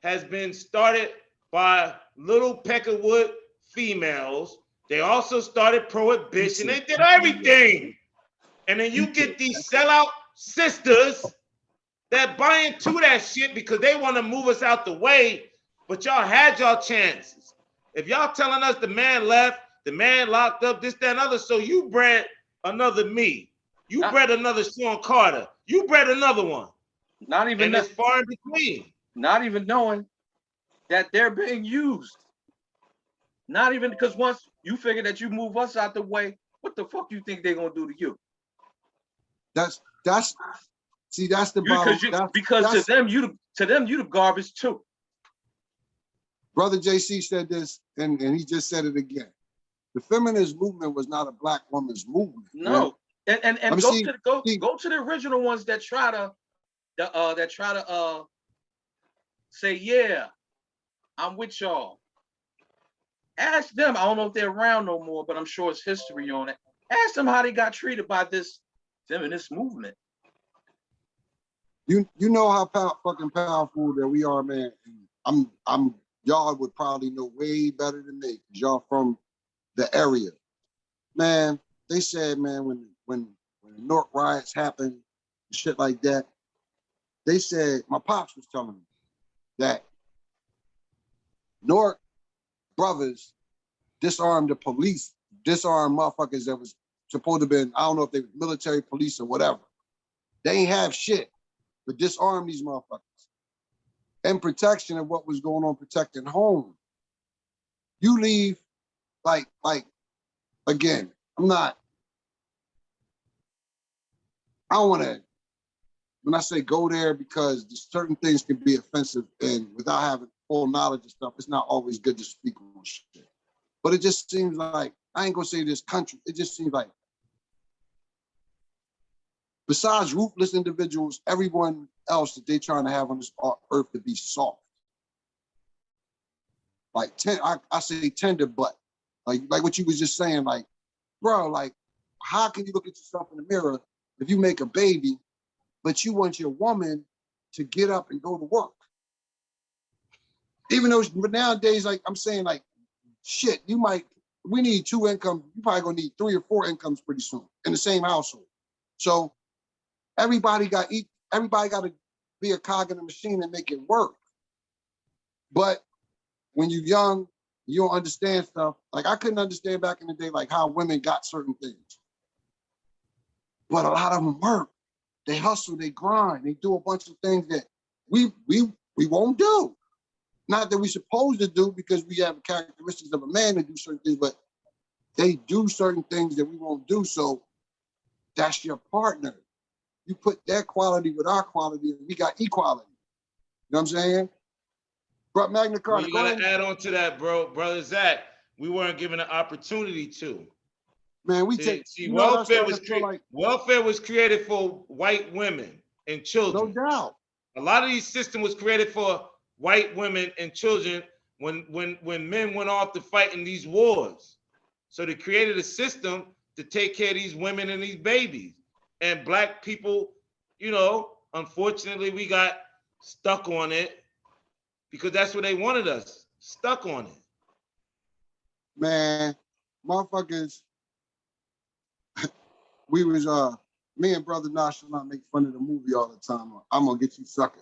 S4: has been started by little Peckerwood females. They also started prohibition. They did everything. And then you get these sellout sisters They're buying to that shit because they want to move us out the way, but y'all had y'all chances. If y'all telling us the man left, the man locked up, this, that, and other, so you bred another me. You bred another Sean Carter. You bred another one.
S2: Not even
S4: and
S2: that,
S4: it's far in between.
S2: not even knowing that they're being used. Not even because once you figure that you move us out the way, what the fuck you think they're gonna do to you?
S3: That's see, that's the bottom.
S2: Because to them you the garbage too.
S3: Brother JC said this, and he just said it again. The feminist movement was not a black woman's movement.
S2: No,
S3: man.
S2: and go to the original ones that try to say, yeah, I'm with y'all. Ask them. I don't know if they're around no more, but I'm sure it's history on it. Ask them how they got treated by this feminist movement.
S3: You know how fucking powerful that we are, man. I'm y'all would probably know way better than me because y'all from the area. Man, they said, man, when the North riots happened, shit like that, they said, my pops was telling me that North brothers disarmed the police, disarmed motherfuckers that was supposed to be, I don't know if they were military police or whatever. They ain't have shit, but disarm these motherfuckers. And protection of what was going on, protecting home. You leave, like, again, I don't want to, when I say go there, because certain things can be offensive, and without having full knowledge of stuff, it's not always good to speak on shit. But it just seems like, I ain't gonna say this country, it just seems like, besides ruthless individuals, everyone else that they trying to have on this earth to be soft. Like, I say tender butt. Like what you was just saying, like, bro, like, how can you look at yourself in the mirror if you make a baby, but you want your woman to get up and go to work? Even though, but nowadays, like I'm saying, like, shit, we need 2 incomes. You probably gonna need 3 or 4 incomes pretty soon in the same household. So everybody got to be a cog in the machine and make it work. But when you're young, you don't understand stuff. Like I couldn't understand back in the day, like how women got certain things. But a lot of them work. They hustle, they grind, they do a bunch of things that we won't do. Not that we're supposed to do because we have characteristics of a man to do certain things, but they do certain things that we won't do. So that's your partner. You put their quality with our quality, and we got equality. You know what I'm saying? But Magna Carta,
S4: you gotta add on to that, brother Zach. We weren't given an opportunity to.
S3: Man,
S4: welfare was created for white women and children.
S3: No doubt.
S4: A lot of these systems was created for white women and children when men went off to fight in these wars. So they created a system to take care of these women and these babies. And black people, unfortunately, we got stuck on it because that's what they wanted us, stuck on it.
S3: Man, motherfuckers, we was, me and Brother Nonchalant make fun of the movie all the time. I'm gonna get you sucker.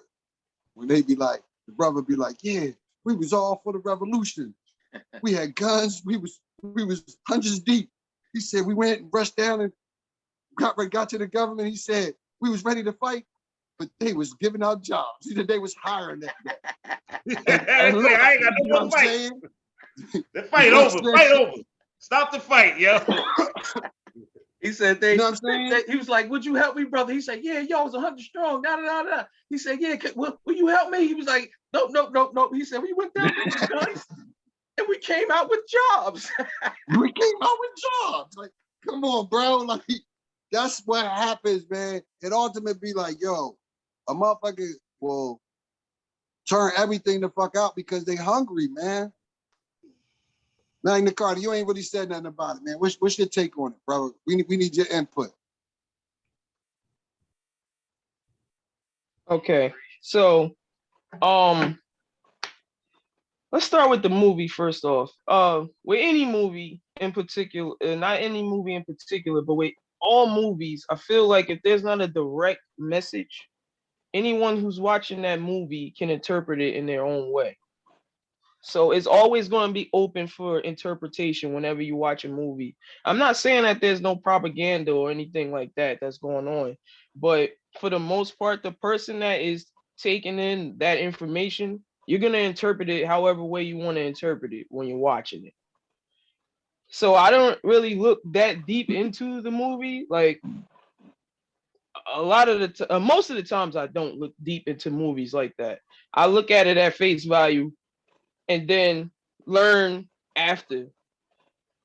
S3: When they be like, the brother be like, yeah, we was all for the revolution. We had guns, we was hundreds deep. He said, we went and rushed down and got to the government. He said, we was ready to fight, but they was giving out jobs. He said they was hiring that day.
S4: I ain't got no more fight. The fight over. Fight over. Stop the fight, yo.
S2: He said
S3: you know what I'm saying?
S2: He was like, would you help me, brother? He said, yeah, y'all was 100 strong. He said, yeah, will you help me? He was like, nope. He said, we went down with guns and we came out with jobs.
S3: We came out with jobs. Like, come on, bro. Like, that's what happens, man. It ultimately be like, yo, a motherfucker will turn everything the fuck out because they hungry, man. Magna Carta, you ain't really said nothing about it, man. What's your take on it, bro? We need your input.
S5: Okay, so let's start with the movie first off. With any movie in particular, not any movie in particular, but with all movies, I feel like if there's not a direct message, anyone who's watching that movie can interpret it in their own way. So it's always going to be open for interpretation whenever you watch a movie. I'm not saying that there's no propaganda or anything like that that's going on, but for the most part, the person that is taking in that information, you're going to interpret it however way you want to interpret it when you're watching it. So I don't really look that deep into the movie. Like a lot of the most of the times I don't look deep into movies like that. I look at it at face value and then learn after.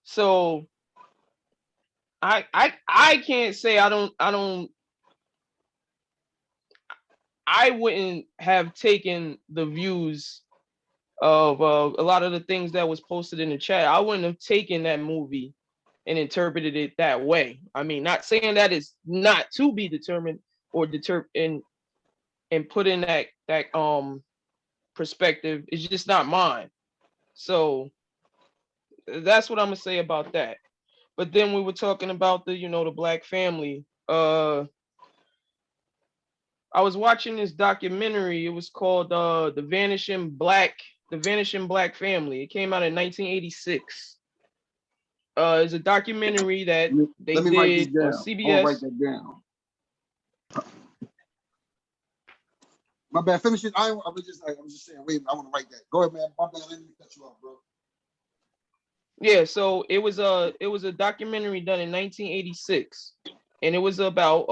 S5: So I can't say I wouldn't have taken the views of a lot of the things that was posted in the chat. I wouldn't have taken that movie and interpreted it that way. I mean, not saying that it's not to be determined or and put in that perspective. It's just not mine. So that's what I'm gonna say about that. But then we were talking about the black family. I was watching this documentary. It was called The Vanishing Black Family. It came out in 1986. It's a documentary that they
S3: Let me write this
S5: did on
S3: down.
S5: CBS.
S3: I'll write that down. My bad. Finish it. I was just saying. Wait, I want to write that. Go ahead, man. My bad. I didn't cut you off, bro.
S5: Yeah, so it was a documentary done in 1986, and it was about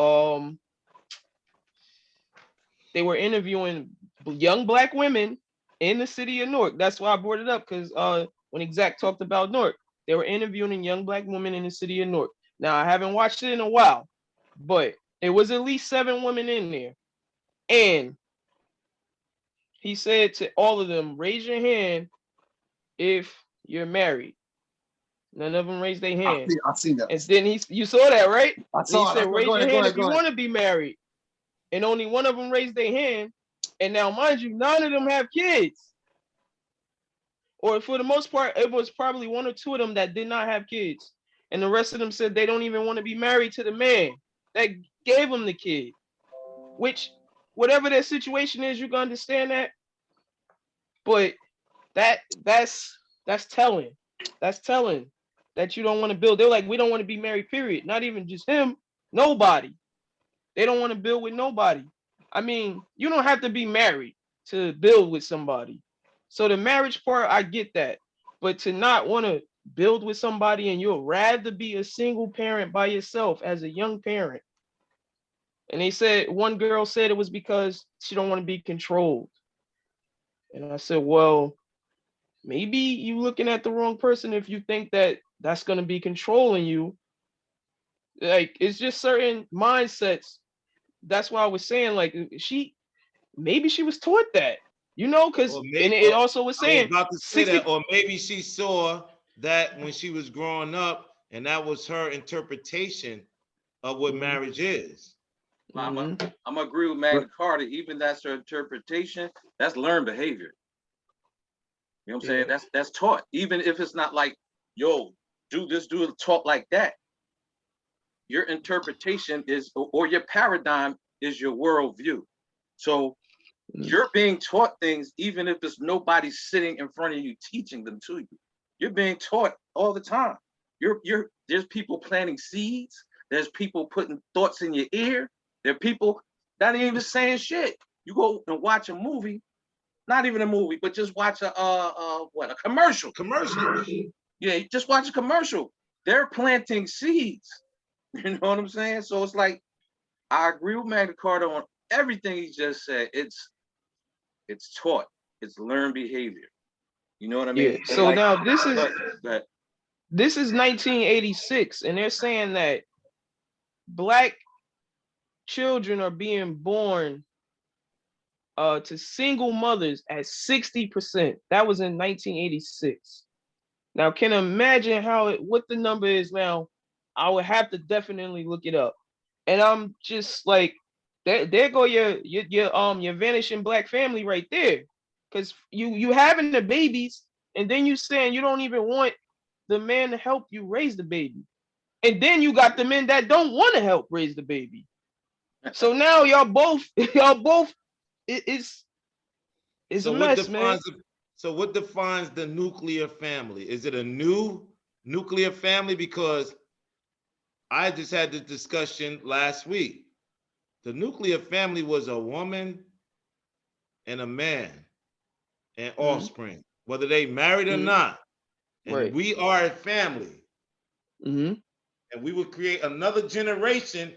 S5: they were interviewing young black women in the city of Newark. That's why I brought it up, because when Exact talked about Newark, they were interviewing young black women in the city of Newark. Now I haven't watched it in a while, but it was at least 7 women in there, and he said to all of them, "Raise your hand if you're married." None of them raised their hand.
S3: I seen that.
S5: And then you saw that, right?
S3: I saw
S5: he said,
S3: it.
S5: "Raise
S3: Go
S5: your
S3: ahead,
S5: hand if you want to be married." And only one of them raised their hand. And now, mind you, none of them have kids. Or for the most part, it was probably 1 or 2 of them that did not have kids. And the rest of them said they don't even want to be married to the man that gave them the kid. Which, whatever their situation is, you can understand that. But that's telling. That's telling that you don't want to build. They're like, we don't want to be married, period. Not even just him, nobody. They don't want to build with nobody. I mean, you don't have to be married to build with somebody. So the marriage part, I get that. But to not want to build with somebody and you'll rather be a single parent by yourself as a young parent. And they said, one girl said it was because she don't want to be controlled. And I said, well, maybe you looking at the wrong person if you think that that's going to be controlling you. Like, it's just certain mindsets. That's why I was saying, like, maybe she was taught that, because and it also was saying,
S4: I was about to say that, or maybe she saw that when she was growing up, and that was her interpretation of what marriage is.
S2: I'm gonna agree with Magna Carta. Even that's her interpretation. That's learned behavior. You know what I'm saying? That's taught. Even if it's not like, yo, do this, do it, talk like that. Your interpretation is, or your paradigm is your worldview. So you're being taught things, even if there's nobody sitting in front of you teaching them to you. You're being taught all the time. There's people planting seeds. There's people putting thoughts in your ear. There are people that ain't even saying shit. You go and watch a movie, not even a movie, but just watch a commercial. Yeah, just watch a commercial. They're planting seeds. You know what I'm saying? So it's like, I agree with Magna Carta on everything he just said. It's taught. It's learned behavior. You know what I mean?
S5: Yeah. So like, now this is 1986, and they're saying that Black children are being born to single mothers at 60%. That was in 1986. Now, can you imagine what the number is now? I would have to definitely look it up. And I'm just like, there go your vanishing black family right there. Because you having the babies, and then you saying you don't even want the man to help you raise the baby. And then you got the men that don't want to help raise the baby. So now y'all both, it's a
S4: So
S5: mess, man.
S4: what defines the nuclear family? Is it a new nuclear family? Because I just had this discussion last week. The nuclear family was a woman and a man and offspring, whether they married or not. And
S5: Right.
S4: we are a family.
S5: Mm-hmm.
S4: And we will create another generation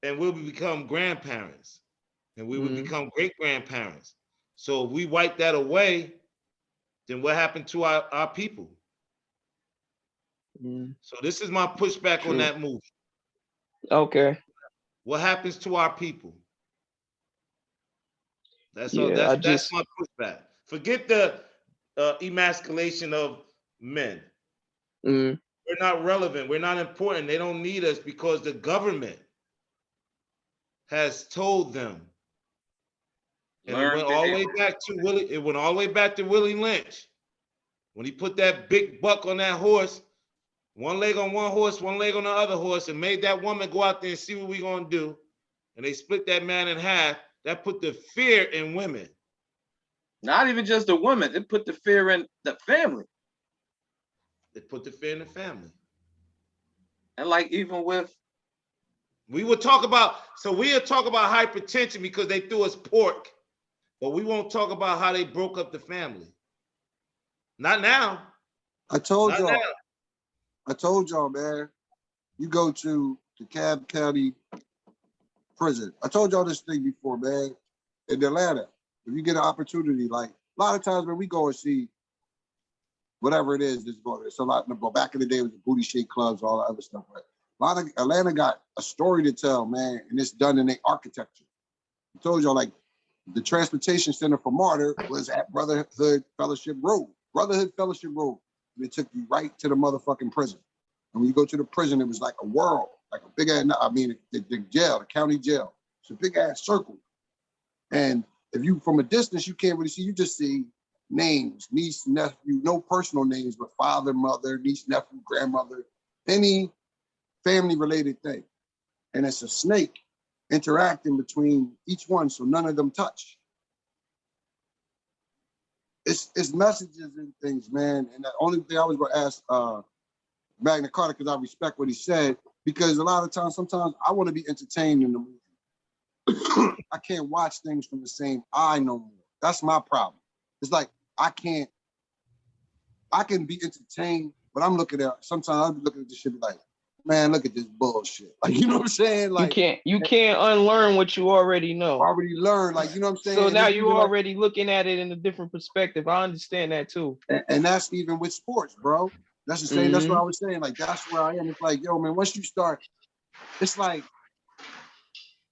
S4: and we'll become grandparents. And we will become great grandparents. So if we wipe that away, then what happened to our people? So this is my pushback on that movie.
S5: Okay.
S4: What happens to our people? That's all.
S5: Yeah,
S4: That's my pushback. Forget the emasculation of men. We're not relevant. We're not important. They don't need us because the government has told them. And it went all the way back to Willie. It went all the way back to Willie Lynch when he put that big buck on that horse, one leg on one horse, one leg on the other horse, and made that woman go out there and see what we're gonna do. And they split that man in half. That put the fear in women.
S2: Not even just the women. It put the fear in the family.
S4: It put the fear in the family.
S2: And like even with,
S4: we'll talk about hypertension because they threw us pork, but we won't talk about how they broke up the family. Not now.
S3: I told y'all, man. You go to the Cobb County prison. I told y'all this thing before, man. In Atlanta, if you get an opportunity, like a lot of times when we go and see whatever it is, it's a lot. Back in the day, it was the booty shake clubs, all that other stuff. But a lot of Atlanta got a story to tell, man, and it's done in their architecture. I told y'all, like the transportation center for Martyr was at Brotherhood Fellowship Road. They took you right to the motherfucking prison. And when you go to the prison, it was like a world, like a big ass, the jail, the county jail. It's a big ass circle. And if you, from a distance, you can't really see, you just see names, niece, nephew, no personal names, but father, mother, niece, nephew, grandmother, any family related thing. And it's a snake interacting between each one, so none of them touch. It's messages and things, man. And the only thing I was going to ask Magna Carta, because I respect what he said, because a lot of times, sometimes I want to be entertained in the movie. I can't watch things from the same eye no more. That's my problem. It's like I can be entertained, but I'm looking at, sometimes I'll be looking at this shit like, man, look at this bullshit. Like, you know what I'm saying? Like
S5: you can't unlearn what you already know.
S3: Already learned, like, you know what I'm saying?
S5: So now you're already looking at it in a different perspective. I understand that too.
S3: And that's even with sports, bro. That's the same. That's what I was saying. Like, that's where I am. It's like, yo, man, once you start, it's like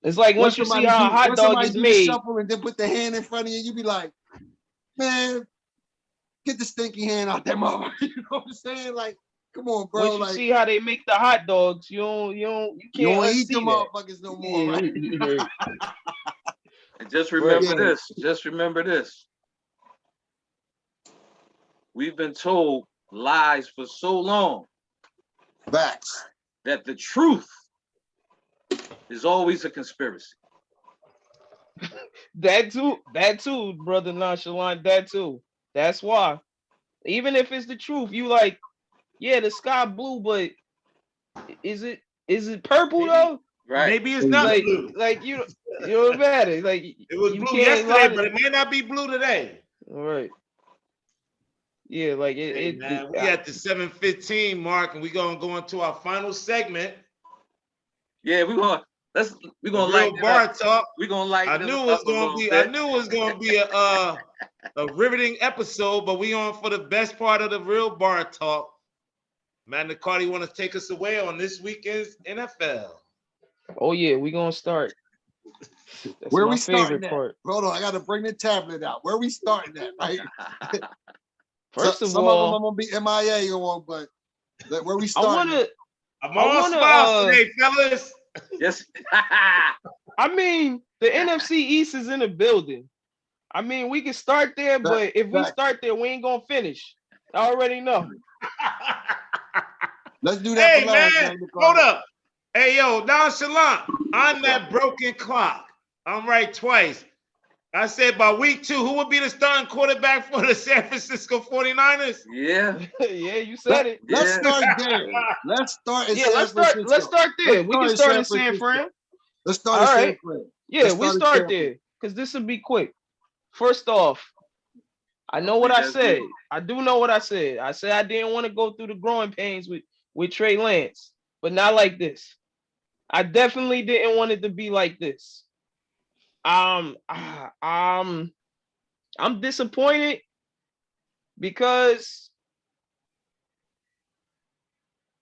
S5: once you see how a hot dog is made,
S3: shuffle and then put the hand in front of you, you be like, man, get the stinky hand out that mother. You know what I'm saying? Like, come on, bro.
S5: Once you
S3: like,
S5: see how they make the hot dogs, you can't
S3: eat them motherfuckers no more, right?
S2: And just remember this. Just remember this. We've been told lies for so long.
S3: Facts.
S2: That the truth is always a conspiracy.
S5: That too, brother Nonchalant, that too. That's why. Even if it's the truth, you like, yeah, the sky blue, but is it purple though?
S2: Right.
S4: Maybe it's not
S5: like,
S4: blue.
S5: Like you know matter. Like
S4: it was blue yesterday, but it may not be blue today.
S5: All right. Yeah, like
S4: we at the 7:15 mark, and we're gonna go into our final segment.
S2: Yeah, we're gonna
S4: light bar talk.
S2: We're gonna light.
S4: I knew it was gonna be a riveting episode, but we on for the best part of the real bar talk. Magna Carta, want to take us away on this weekend's NFL?
S5: Oh yeah, we're gonna start. That's
S3: where
S5: my
S3: we
S5: favorite
S3: starting
S5: part.
S3: Hold on, I gotta bring the tablet out. Where we starting at, right?
S5: First of
S3: some
S5: all,
S3: of them I'm gonna be MIA on, but where we starting?
S4: I'm all smiles today, fellas.
S2: Yes.
S5: I mean, the NFC East is in the building. I mean, we can start there, but if we start there, we ain't gonna finish. I already know.
S3: Let's do that.
S4: Hey, man, hold up. Hey, yo, nonchalant. I'm that broken clock. I'm right twice. I said by week 2, who would be the starting quarterback for the San Francisco 49ers?
S2: Yeah,
S5: Yeah, you said it.
S3: Let's
S2: yeah.
S3: start there. Let's start in
S5: Yeah,
S3: San
S5: let's
S3: Francisco.
S5: start there. We can
S3: in
S5: start in
S3: San
S5: San
S3: Francisco.
S5: Fran.
S3: Let's start
S5: All
S3: in San
S5: right.
S3: Fran.
S5: Yeah,
S3: Let's
S5: we
S3: in
S5: start
S3: San Fran.
S5: there because this will be quick. First off, I know what I said. I do know what I said. I said I didn't want to go through the growing pains with Trey Lance, but not like this. I definitely didn't want it to be like this. I'm disappointed because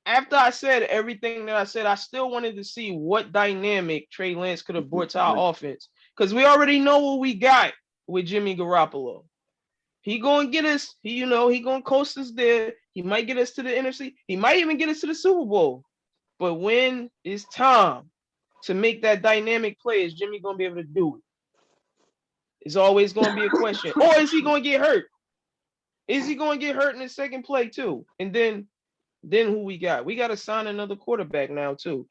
S5: after I said everything that I said, I still wanted to see what dynamic Trey Lance could have brought to our offense. Because we already know what we got with Jimmy Garoppolo. He gonna get us, he gonna coast us there. He might get us to the NFC. He might even get us to the Super Bowl. But when it's time to make that dynamic play, is Jimmy gonna be able to do it? It's always gonna be a question. Or is he gonna get hurt? Is he gonna get hurt in the second play too? And then who we got? We got to sign another quarterback now too.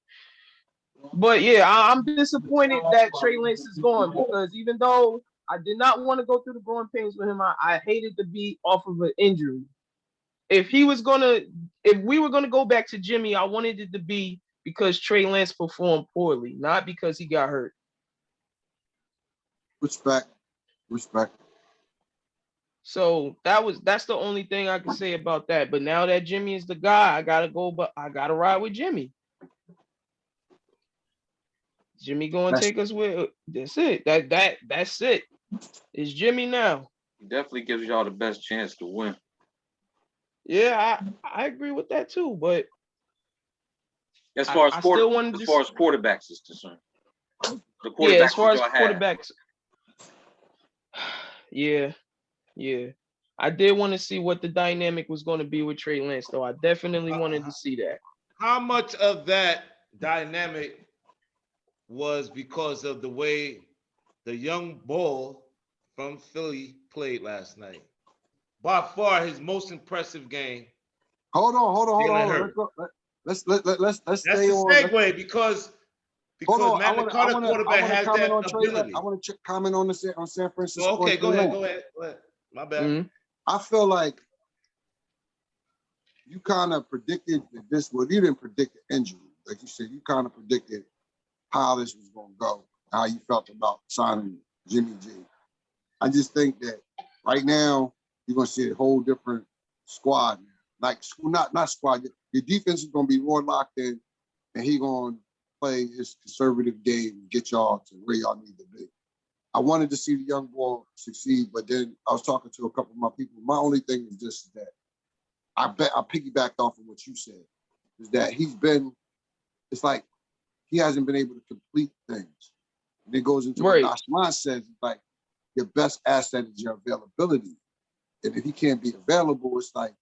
S5: But yeah, I'm disappointed that Trey Lance is gone because even though I did not want to go through the growing pains with him, I hated to be off of an injury. If we were gonna go back to Jimmy, I wanted it to be because Trey Lance performed poorly, not because he got hurt.
S3: Respect.
S5: So that's the only thing I can say about that. But now that Jimmy is the guy, I gotta ride with Jimmy. Jimmy gonna take us with. That's it. That's it. It's Jimmy now.
S2: He definitely gives y'all the best chance to win.
S5: Yeah, I agree with that too. But
S2: As far as quarterbacks is concerned, the quarterbacks
S5: yeah, as far as
S2: y'all
S5: quarterbacks, yeah. I did want to see what the dynamic was going to be with Trey Lance, though. I definitely wanted to see that.
S4: How much of that dynamic was because of the way the young bull from Philly played last night? By far his most impressive game.
S3: Hold on.
S4: Hurt.
S3: Let's
S4: That's
S3: stay
S4: the
S3: on.
S4: segue because Matt McCarter quarterback has that ability.
S3: I want to comment on San Francisco.
S4: Okay, go ahead. My bad.
S5: Mm-hmm.
S3: I feel like you kind of predicted that this. Well, you didn't predict the injury, like you said. You kind of predicted how this was going to go, how you felt about signing Jimmy G. I just think that right now you're going to see a whole different squad. Like not squad. Your defense is going to be more locked in, and he's going to play his conservative game and get y'all to where y'all need to be. I wanted to see the young boy succeed, but then I was talking to a couple of my people. My only thing is just that I piggybacked off of what you said, is that it's like he hasn't been able to complete things. And it goes into what Nashman says, like your best asset is your availability. And if he can't be available, it's like,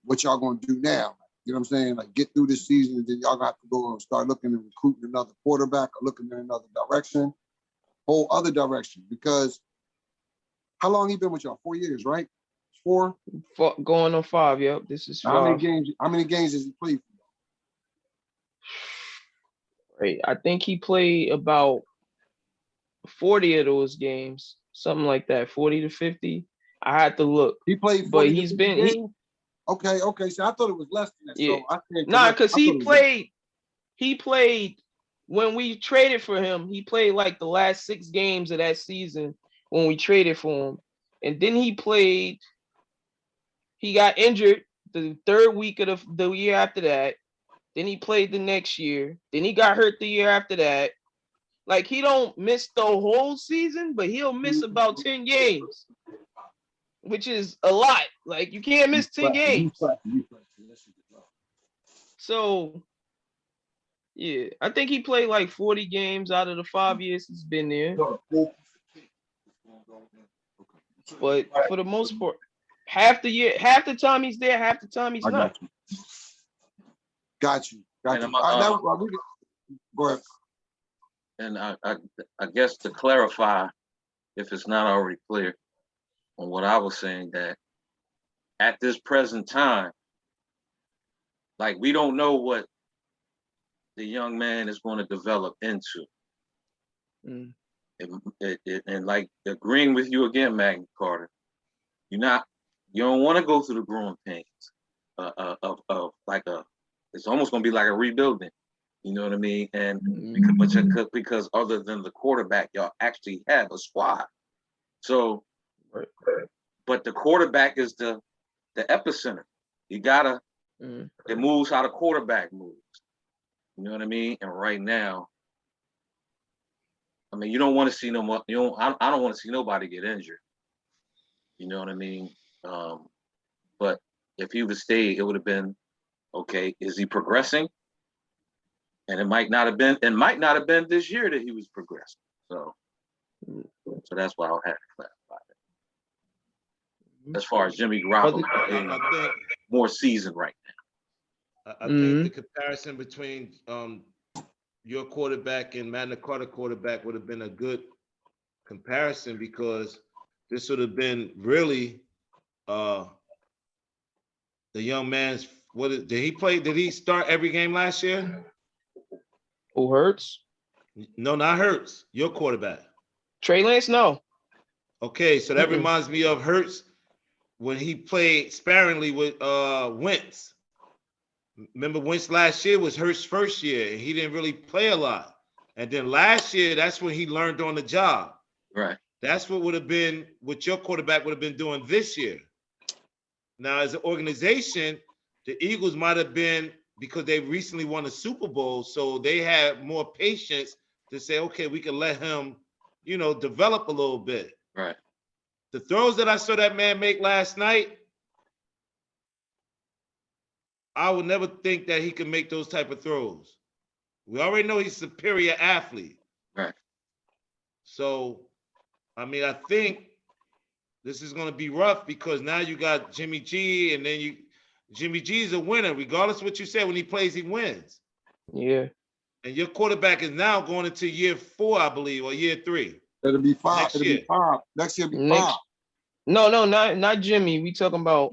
S3: what y'all gonna do now? You know what I'm saying? Like get through this season and then y'all gonna have to go and start looking and recruiting another quarterback or looking in another direction. Whole other direction, because how long he been with y'all? 4 years, right? 4?
S5: Going on 5. Yep, this is 5.
S3: How many games has he played for?
S5: Right, I think he played about 40 of those games, something like that, 40 to 50. I had to look.
S3: He played,
S5: but he's been
S3: Okay. So I thought it was less than that.
S5: Yeah.
S3: So I said,
S5: because he played when we traded for him. He played like the last 6 games of that season when we traded for him, and then he got injured the 3rd week of the year after that. Then he played the next year. Then he got hurt the year after that. Like, he don't miss the whole season, but he'll miss about 10 games, which is a lot. Like, you can't miss 10 games. So, yeah, I think he played like 40 games out of the 5 years he's been there. But for the most part, half the time he's there, half the time he's not.
S3: Got you. Go ahead.
S2: And I guess to clarify, if it's not already clear on what I was saying, that at this present time, like we don't know what the young man is going to develop into.
S5: Mm.
S2: And like agreeing with you again, Magna Carter, you don't want to go through the growing pains of like it's almost going to be like a rebuilding. You know what I mean? And because other than the quarterback, y'all actually have a squad. So, but the quarterback is the epicenter. You gotta, it moves how the quarterback moves. You know what I mean? And right now, I mean, you don't want to see no more. I don't want to see nobody get injured. You know what I mean? But if he would have stayed, it would have been okay. Is he progressing? And it might not have been this year that he was progressing. So that's why I'll have to clarify that. As far as Jimmy Garoppolo being more seasoned right now.
S4: I think the comparison between your quarterback and Magna Carta quarterback would have been a good comparison, because this would have been really the young man's. Did he start every game last year?
S5: Who Hurts?
S4: No, not Hurts. Your quarterback.
S5: Trey Lance, no.
S4: Okay, so that reminds me of Hurts when he played sparingly with Wentz. Remember, Wentz last year was Hurts' first year, and he didn't really play a lot. And then last year, that's when he learned on the job.
S2: Right.
S4: That's what your quarterback would have been doing this year. Now, as an organization, the Eagles might have been, because they recently won a Super Bowl, so they had more patience to say, okay, we can let him, develop a little bit.
S2: Right.
S4: The throws that I saw that man make last night, I would never think that he could make those type of throws. We already know he's a superior athlete.
S2: Right.
S4: So, I mean, I think this is going to be rough, because now you got Jimmy G, and then Jimmy G is a winner. Regardless of what you say, when he plays, he wins.
S5: Yeah.
S4: And your quarterback is now going into year 4, I believe, or year 3.
S3: It'll be 5.
S4: Next
S3: It'll
S4: year.
S3: be 5. Next year will be 5.
S5: No, not Jimmy. We talking about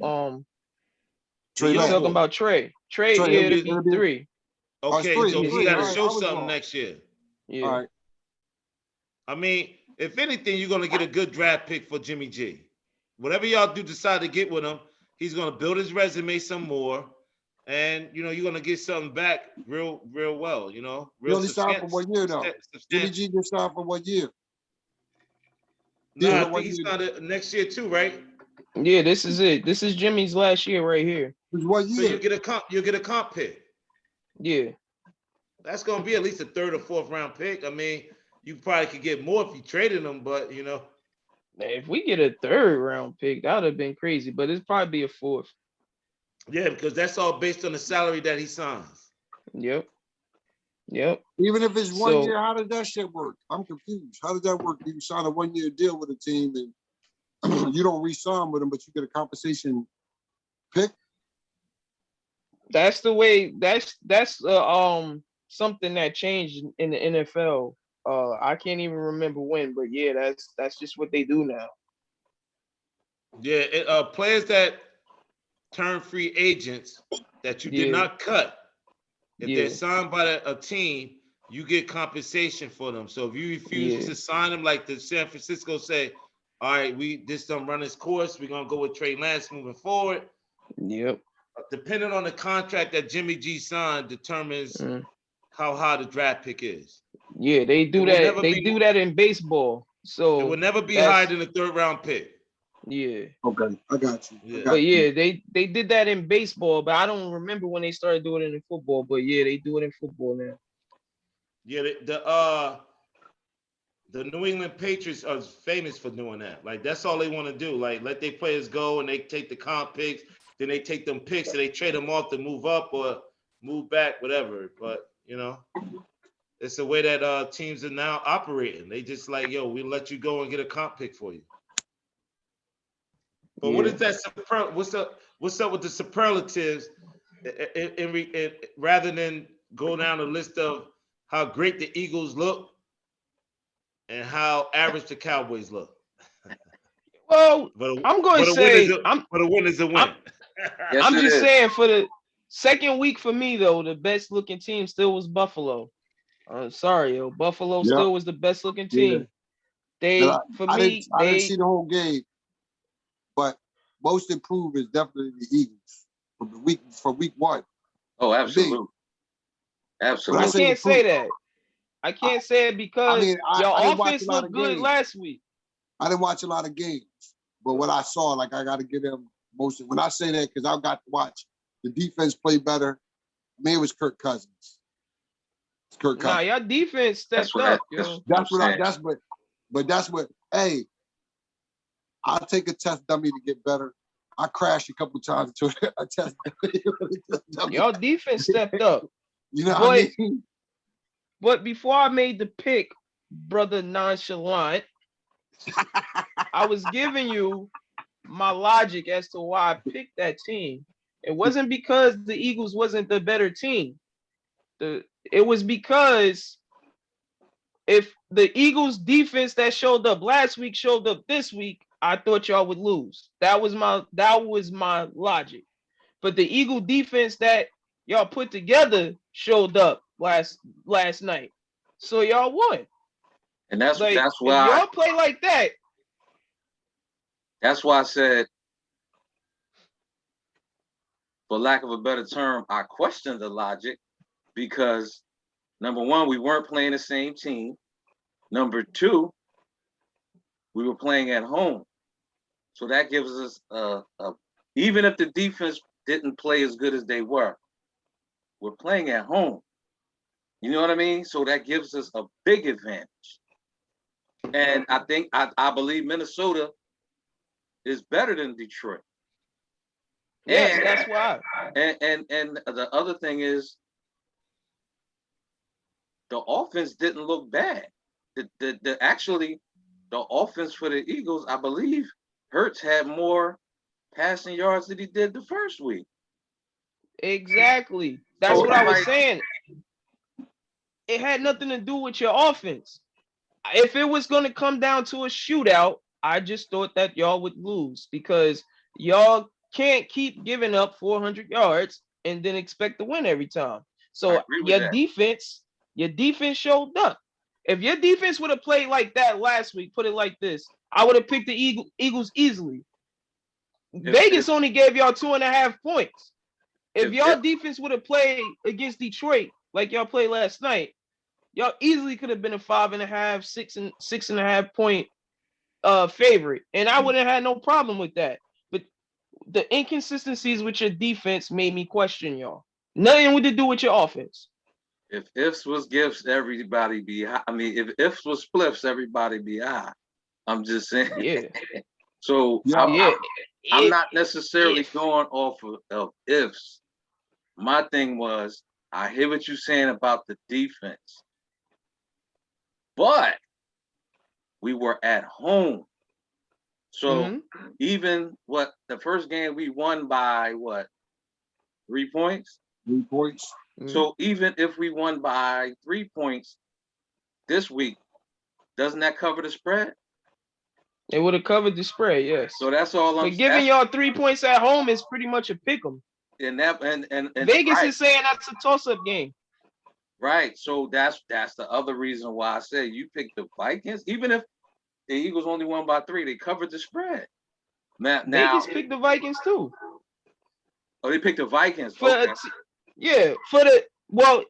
S3: Trey
S5: we
S3: Lance.
S5: talking about Trey. Trey, yeah, it'll be 3.
S4: Okay,
S3: three,
S4: so
S3: it's
S4: he
S3: three.
S4: got to
S3: All right,
S4: show
S3: I was
S4: something
S3: wrong.
S4: next year.
S5: Yeah.
S3: All right.
S4: I mean, if anything, you're going to get a good draft pick for Jimmy G. Whatever y'all decide to get with him, he's going to build his resume some more. And, you're going to get something back real well,
S3: He only signed for 1 year, though. Jimmy G just signed for 1 year.
S4: No,
S3: Yeah,
S4: I think he signed next year too, right?
S5: Yeah, this is it. This is Jimmy's last year right here.
S3: It's 1
S4: So
S3: year.
S4: you get a comp pick.
S5: Yeah.
S4: That's going to be at least a 3rd or 4th round pick. I mean, you probably could get more if you traded him, but,
S5: If we get a 3rd round pick, that would have been crazy, but it's probably be a 4th.
S4: Yeah, because that's all based on the salary that he signs.
S5: Yep.
S3: Even if it's 1 year, how does that shit work? I'm confused. How does that work? You sign a 1 year deal with a team and you don't re-sign with them, but you get a compensation pick?
S5: That's the way. That's something that changed in the NFL. I can't even remember when, but yeah, that's just what they do now.
S4: Yeah, players that turn free agents that you did not cut, if they're signed by a team, you get compensation for them. So if you refuse to sign them, like the San Francisco say, all right, this don't run its course, we're gonna go with Trey Lance moving forward.
S5: Yep.
S4: Depending on the contract that Jimmy G signed determines how high the draft pick is.
S5: Yeah, they do that. They do that in baseball. So
S4: it will never be higher than a 3rd round pick.
S5: Yeah.
S3: Okay, I got you.
S4: Yeah.
S5: But yeah, they did that in baseball, but I don't remember when they started doing it in football. But yeah, they do it in football now.
S4: Yeah, the New England Patriots are famous for doing that. Like, that's all they want to do. Like, let their players go and they take the comp picks, then they take them picks and they trade them off to move up or move back, whatever. But it's the way that teams are now operating. They just like, yo, we'll let you go and get a comp pick for you. But what is that? What's up with the superlatives? Rather than go down the list of how great the Eagles look and how average the Cowboys look.
S5: Well, I'm going to say,
S4: but a win is a win.
S5: I'm just saying Second week for me though, the best looking team still was Buffalo. I'm sorry, yo. Buffalo
S3: Yep.
S5: still was the best looking
S3: Yeah.
S5: team. They,
S3: I,
S5: for
S3: I
S5: me,
S3: didn't see the whole game, but most improved is definitely the Eagles from week one.
S2: Oh, absolutely.
S3: But
S2: Absolutely.
S5: I can't say that. I can't say it because
S3: I
S5: your
S3: didn't watch
S5: offense
S3: a lot
S5: looked
S3: of
S5: good
S3: games.
S5: last week.
S3: I didn't watch a lot of games, but what I saw, like I got to give them most. When I say that, because I got to watch the defense play better. I mean, it was Kirk Cousins. It's Kirk
S5: Nah,
S3: Cousins.
S5: your defense stepped up, yo.
S3: That's what. Hey, I'll take a test dummy to get better. I crashed a couple times to a test dummy.
S5: Your defense stepped up.
S3: You know what I mean?
S5: But before I made the pick, brother nonchalant, I was giving you my logic as to why I picked that team. It wasn't because the Eagles wasn't the better team. It was because if the Eagles defense that showed up last week showed up this week, I thought y'all would lose. That was my logic. But the Eagle defense that y'all put together showed up last night. So y'all won.
S2: And that's
S5: Like,
S2: that's
S5: if
S2: why
S5: y'all play like that.
S2: That's why I said, for lack of a better term, I questioned the logic because number one, we weren't playing the same team. Number two, we were playing at home. So that gives us even if the defense didn't play as good as they were, we're playing at home. You know what I mean? So that gives us a big advantage. And I believe Minnesota is better than Detroit.
S5: Yes, that's why.
S2: And the other thing is the offense didn't look bad. Actually the offense for the Eagles, I believe Hurts had more passing yards than he did the first week.
S5: Exactly. That's what I was saying. It had nothing to do with your offense. If it was going to come down to a shootout, I just thought that y'all would lose because y'all can't keep giving up 400 yards and then expect to win every time. So your defense showed up. If your defense would have played like that last week, put it like this, I would have picked the Eagles easily. Vegas only gave y'all 2.5 points. If y'all defense would have played against Detroit like y'all played last night, y'all easily could have been a 5.5, 6.5 point favorite, and I wouldn't have had no problem with that. But the inconsistencies with your defense made me question y'all. Nothing to do with your offense.
S2: If ifs was gifts, everybody be high. I mean, if ifs was spliffs, everybody be high. I'm just saying.
S5: Yeah.
S2: So I'm not necessarily going off of ifs. My thing was, I hear what you're saying about the defense, but we were at home. So even the first game we won by 3 points?
S3: 3 points.
S2: So even if we won by 3 points this week, doesn't that cover the spread?
S5: It would have covered the spread, yes.
S2: So that's all I'm
S5: saying. But giving y'all 3 points at home is pretty much a pick 'em.
S2: And
S5: Vegas is saying that's a toss-up game.
S2: Right. So that's the other reason why I said you picked the Vikings. Even if the Eagles only won by 3, they covered the spread. Now
S5: Vegas picked the Vikings too.
S2: Oh, they picked the Vikings.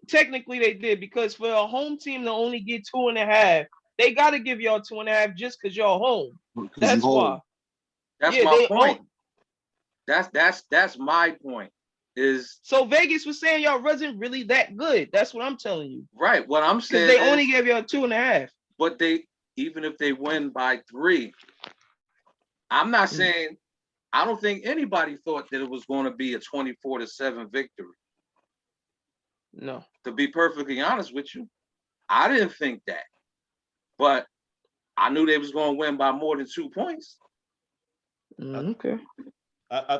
S5: Technically they did because for a home team to only get 2.5, they got to give y'all 2.5 just because y'all home. That's why.
S2: That's my point. That's my point.
S5: So Vegas was saying y'all wasn't really that good. That's what I'm telling you.
S2: Right. What I'm saying
S5: because they only gave y'all 2.5.
S2: But even if they win by 3, I'm not saying. I don't think anybody thought that it was going to be a 24-7 victory.
S5: No.
S2: To be perfectly honest with you, I didn't think that. But I knew they was going to win by more than 2 points.
S5: Okay.
S4: I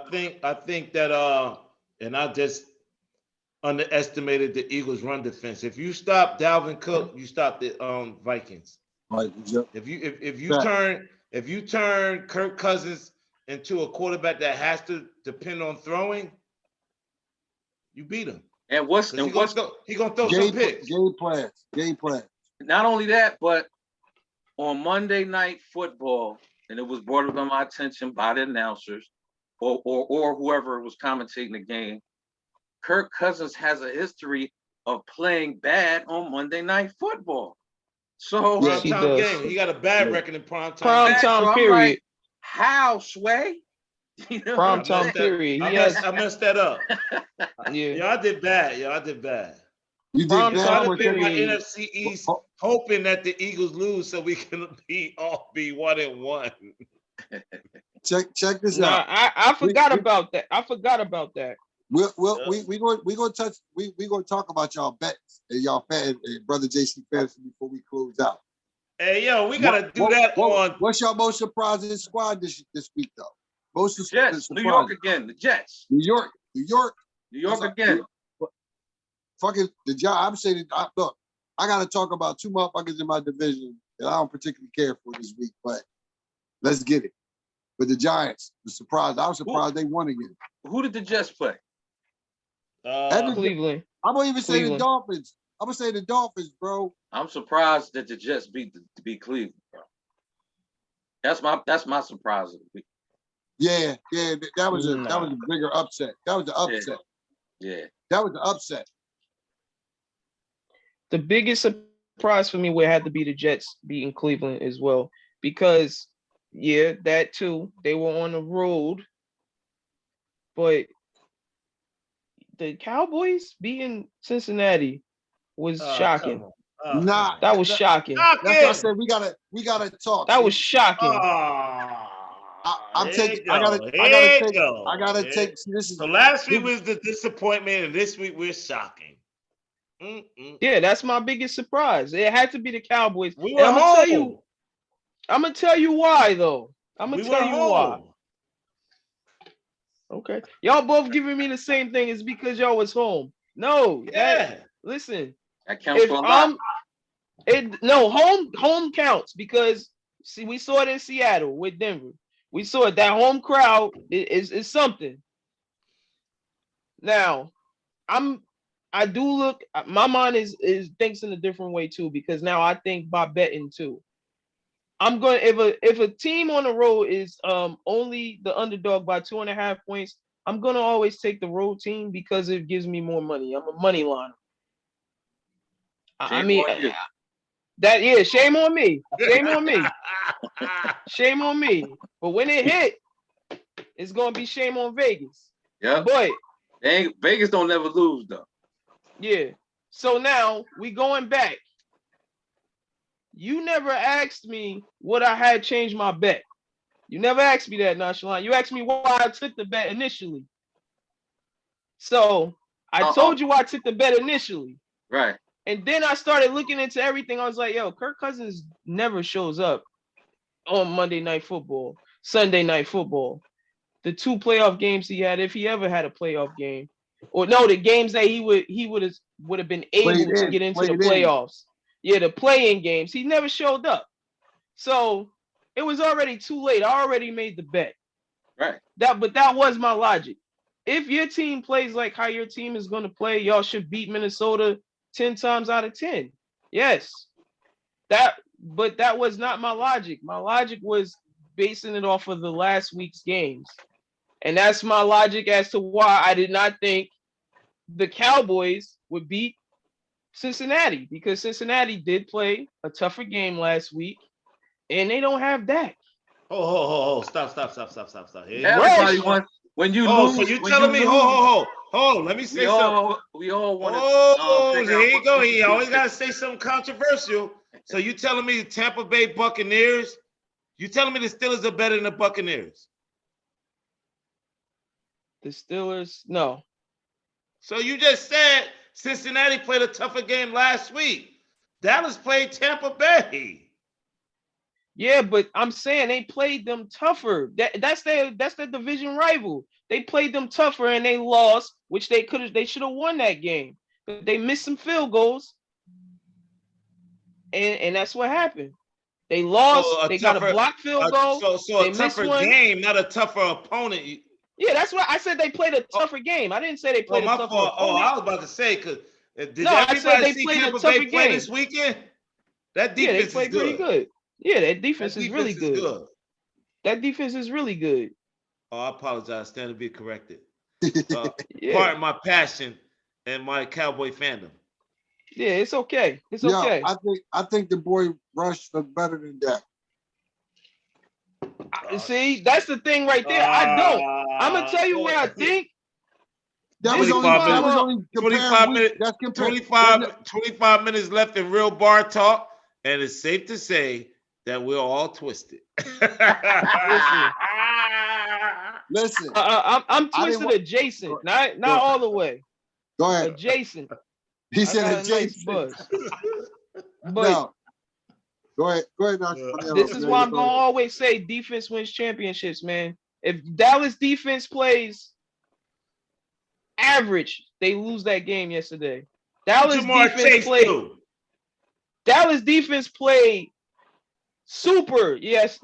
S4: think that and I just underestimated the Eagles' run defense. If you stop Dalvin Cook, you stop the Vikings.
S3: Right. Yep.
S4: If you turn Kirk Cousins into a quarterback that has to depend on throwing, You beat him.
S2: And
S4: He gonna throw some picks.
S3: Game plan.
S2: not only that, but on Monday Night Football, and it was brought up to my attention by the announcers or whoever was commentating the game, Kirk Cousins has a history of playing bad on Monday Night Football. So
S3: Yeah,
S5: he
S4: Prime
S5: does.
S4: game. He got a bad
S3: Yeah.
S4: record in prime time.
S5: Prime
S2: so
S5: time
S2: I'm
S5: period.
S2: like, how, Sway? You know
S5: Prime
S2: what I'm
S5: time
S2: saying?
S5: period.
S4: I
S5: He has
S4: messed that up.
S5: yeah.
S4: Yo, I did bad. Yo, I did bad.
S3: You
S5: Prime
S3: did
S4: So
S5: time
S3: bad
S4: I
S3: with
S4: picked my
S5: period.
S4: NFC East, hoping that the Eagles lose so we can be 1-1.
S3: check this
S5: Nah,
S3: out.
S5: I forgot
S3: We-
S5: about that. I forgot about that.
S3: We gonna talk about y'all bets and y'all fan and brother JC Fantasy before we close out.
S4: Hey, yo, we gotta do that on.
S3: What's your most surprising squad this week though? Most
S2: Jets, New York again, the Jets.
S3: New York.
S2: New York again.
S3: Fucking the job. I'm saying, look, I got to talk about two motherfuckers in my division that I don't particularly care for this week, but let's get it. But the Giants, the surprise. I was surprised they won again.
S2: Who did the Jets play?
S5: Cleveland.
S3: I'm gonna even say the
S5: Cleveland.
S3: Dolphins. I'm gonna say the Dolphins, bro.
S2: I'm surprised that the Jets beat Cleveland, bro. That's my surprise of the week.
S3: Yeah, that was a bigger upset. That was the upset.
S2: Yeah.
S3: That was the upset.
S5: The biggest surprise for me would have to be the Jets beating Cleveland as well, because that too. They were on the road, but the Cowboys beating Cincinnati was shocking.
S3: Nah,
S5: That was shocking.
S3: That's why I said we gotta talk.
S5: That was shocking.
S3: I'm taking. I gotta take. See, this is
S4: So last week was the disappointment, and this week we're shocking.
S5: Yeah, that's my biggest surprise. It had to be the Cowboys.
S4: We
S5: And
S4: were
S5: I'm gonna tell you why though. I'm gonna
S4: we
S5: tell
S4: were
S5: you why.
S4: home.
S5: Okay. Y'all both giving me the same thing. It's because y'all was home. No,
S4: Yeah.
S5: listen.
S2: That counts for a lot.
S5: Home counts because see, we saw it in Seattle with Denver. We saw it. That home crowd is something. Now, I do look. My mind is thinks in a different way too, because now I think by betting too. I'm going if a team on the road is only the underdog by 2.5 points, I'm gonna always take the road team because it gives me more money. I'm a money liner. I mean shame on me. Shame on me. Shame on me. But when it hit, it's gonna be shame on Vegas.
S2: Yeah.
S5: But
S2: Vegas don't never lose though.
S5: yeah. So now we going back. You never asked me what I had changed my bet. You never asked me that, Nonchalant. You asked me why I took the bet initially. So I told you why I took the bet initially.
S2: Right.
S5: And then I started looking into everything. I was like, yo, Kirk Cousins never shows up on Monday Night Football, Sunday Night Football. The 2 playoff games he had, if he ever had a playoff game, or no, the games that he would have been able to get into the playoffs. Yeah, the play-in games. He never showed up. So it was already too late. I already made the bet.
S2: Right.
S5: But that was my logic. If your team plays like how your team is going to play, y'all should beat Minnesota 10 times out of 10. Yes. But that was not my logic. My logic was basing it off of the last week's games. And that's my logic as to why I did not think the Cowboys would beat Cincinnati, because Cincinnati did play a tougher game last week, and they don't have Dak.
S4: Oh, stop.
S2: Everybody wants when you lose.
S4: So you telling me? Hold. Let me say something.
S2: We all want to.
S4: Here you go. He always gotta say something controversial. So you telling me the Tampa Bay Buccaneers? You telling me the Steelers are better than the Buccaneers?
S5: The Steelers, no.
S4: So you just said Cincinnati played a tougher game last week. Dallas played Tampa Bay.
S5: Yeah, but I'm saying they played them tougher. That's their division rival. They played them tougher and they lost, which they should have won that game. But they missed some field goals. And that's what happened. They lost. They got a blocked field goal.
S4: So a tougher game, not a tougher opponent.
S5: Yeah, that's why I said they played a tougher game. I didn't say they
S4: Oh,
S5: played a
S4: my
S5: tougher
S4: fault. Oh,
S5: opponent.
S4: I was about to say, because did
S5: No, I said
S4: everybody
S5: they
S4: see
S5: played a
S4: Tampa
S5: tougher
S4: Bay play
S5: game.
S4: this weekend? That
S5: Yeah, they
S4: defense is
S5: played pretty good. Yeah, that defense
S4: That
S5: is
S4: defense
S5: really
S4: is
S5: good.
S4: good.
S5: That defense is really good.
S4: Oh, I apologize. Stand to be corrected.
S5: Yeah,
S4: Pardon my passion and my Cowboy fandom.
S5: yeah, it's okay. It's
S3: Yeah,
S5: okay.
S3: I think the boy Rush looked better than that.
S5: See, that's the thing right there. I don't. I'm gonna tell you what I think.
S3: That
S5: This
S3: was
S5: is
S3: only
S5: why
S3: that
S5: I'm
S3: was
S5: a-
S3: only
S4: 25
S3: comparing week.
S4: minutes.
S3: That's compared.
S4: 25 minutes left in real bar talk, and it's safe to say that we're all twisted.
S3: Listen,
S5: I'm
S3: I didn't
S5: twisted
S3: wa-
S5: adjacent, not
S3: go,
S5: all the way.
S3: go ahead.
S5: Adjacent.
S3: He
S5: I
S3: said
S5: got a nice
S3: adjacent.
S5: buzz. But
S3: No, go ahead. Go ahead, Nacho.
S5: this is why I'm gonna always say defense wins championships, man. If Dallas defense plays average, they lose that game yesterday. Dallas
S4: Jamar
S5: defense
S4: Chase
S5: played.
S4: too.
S5: Dallas defense played super. Yes,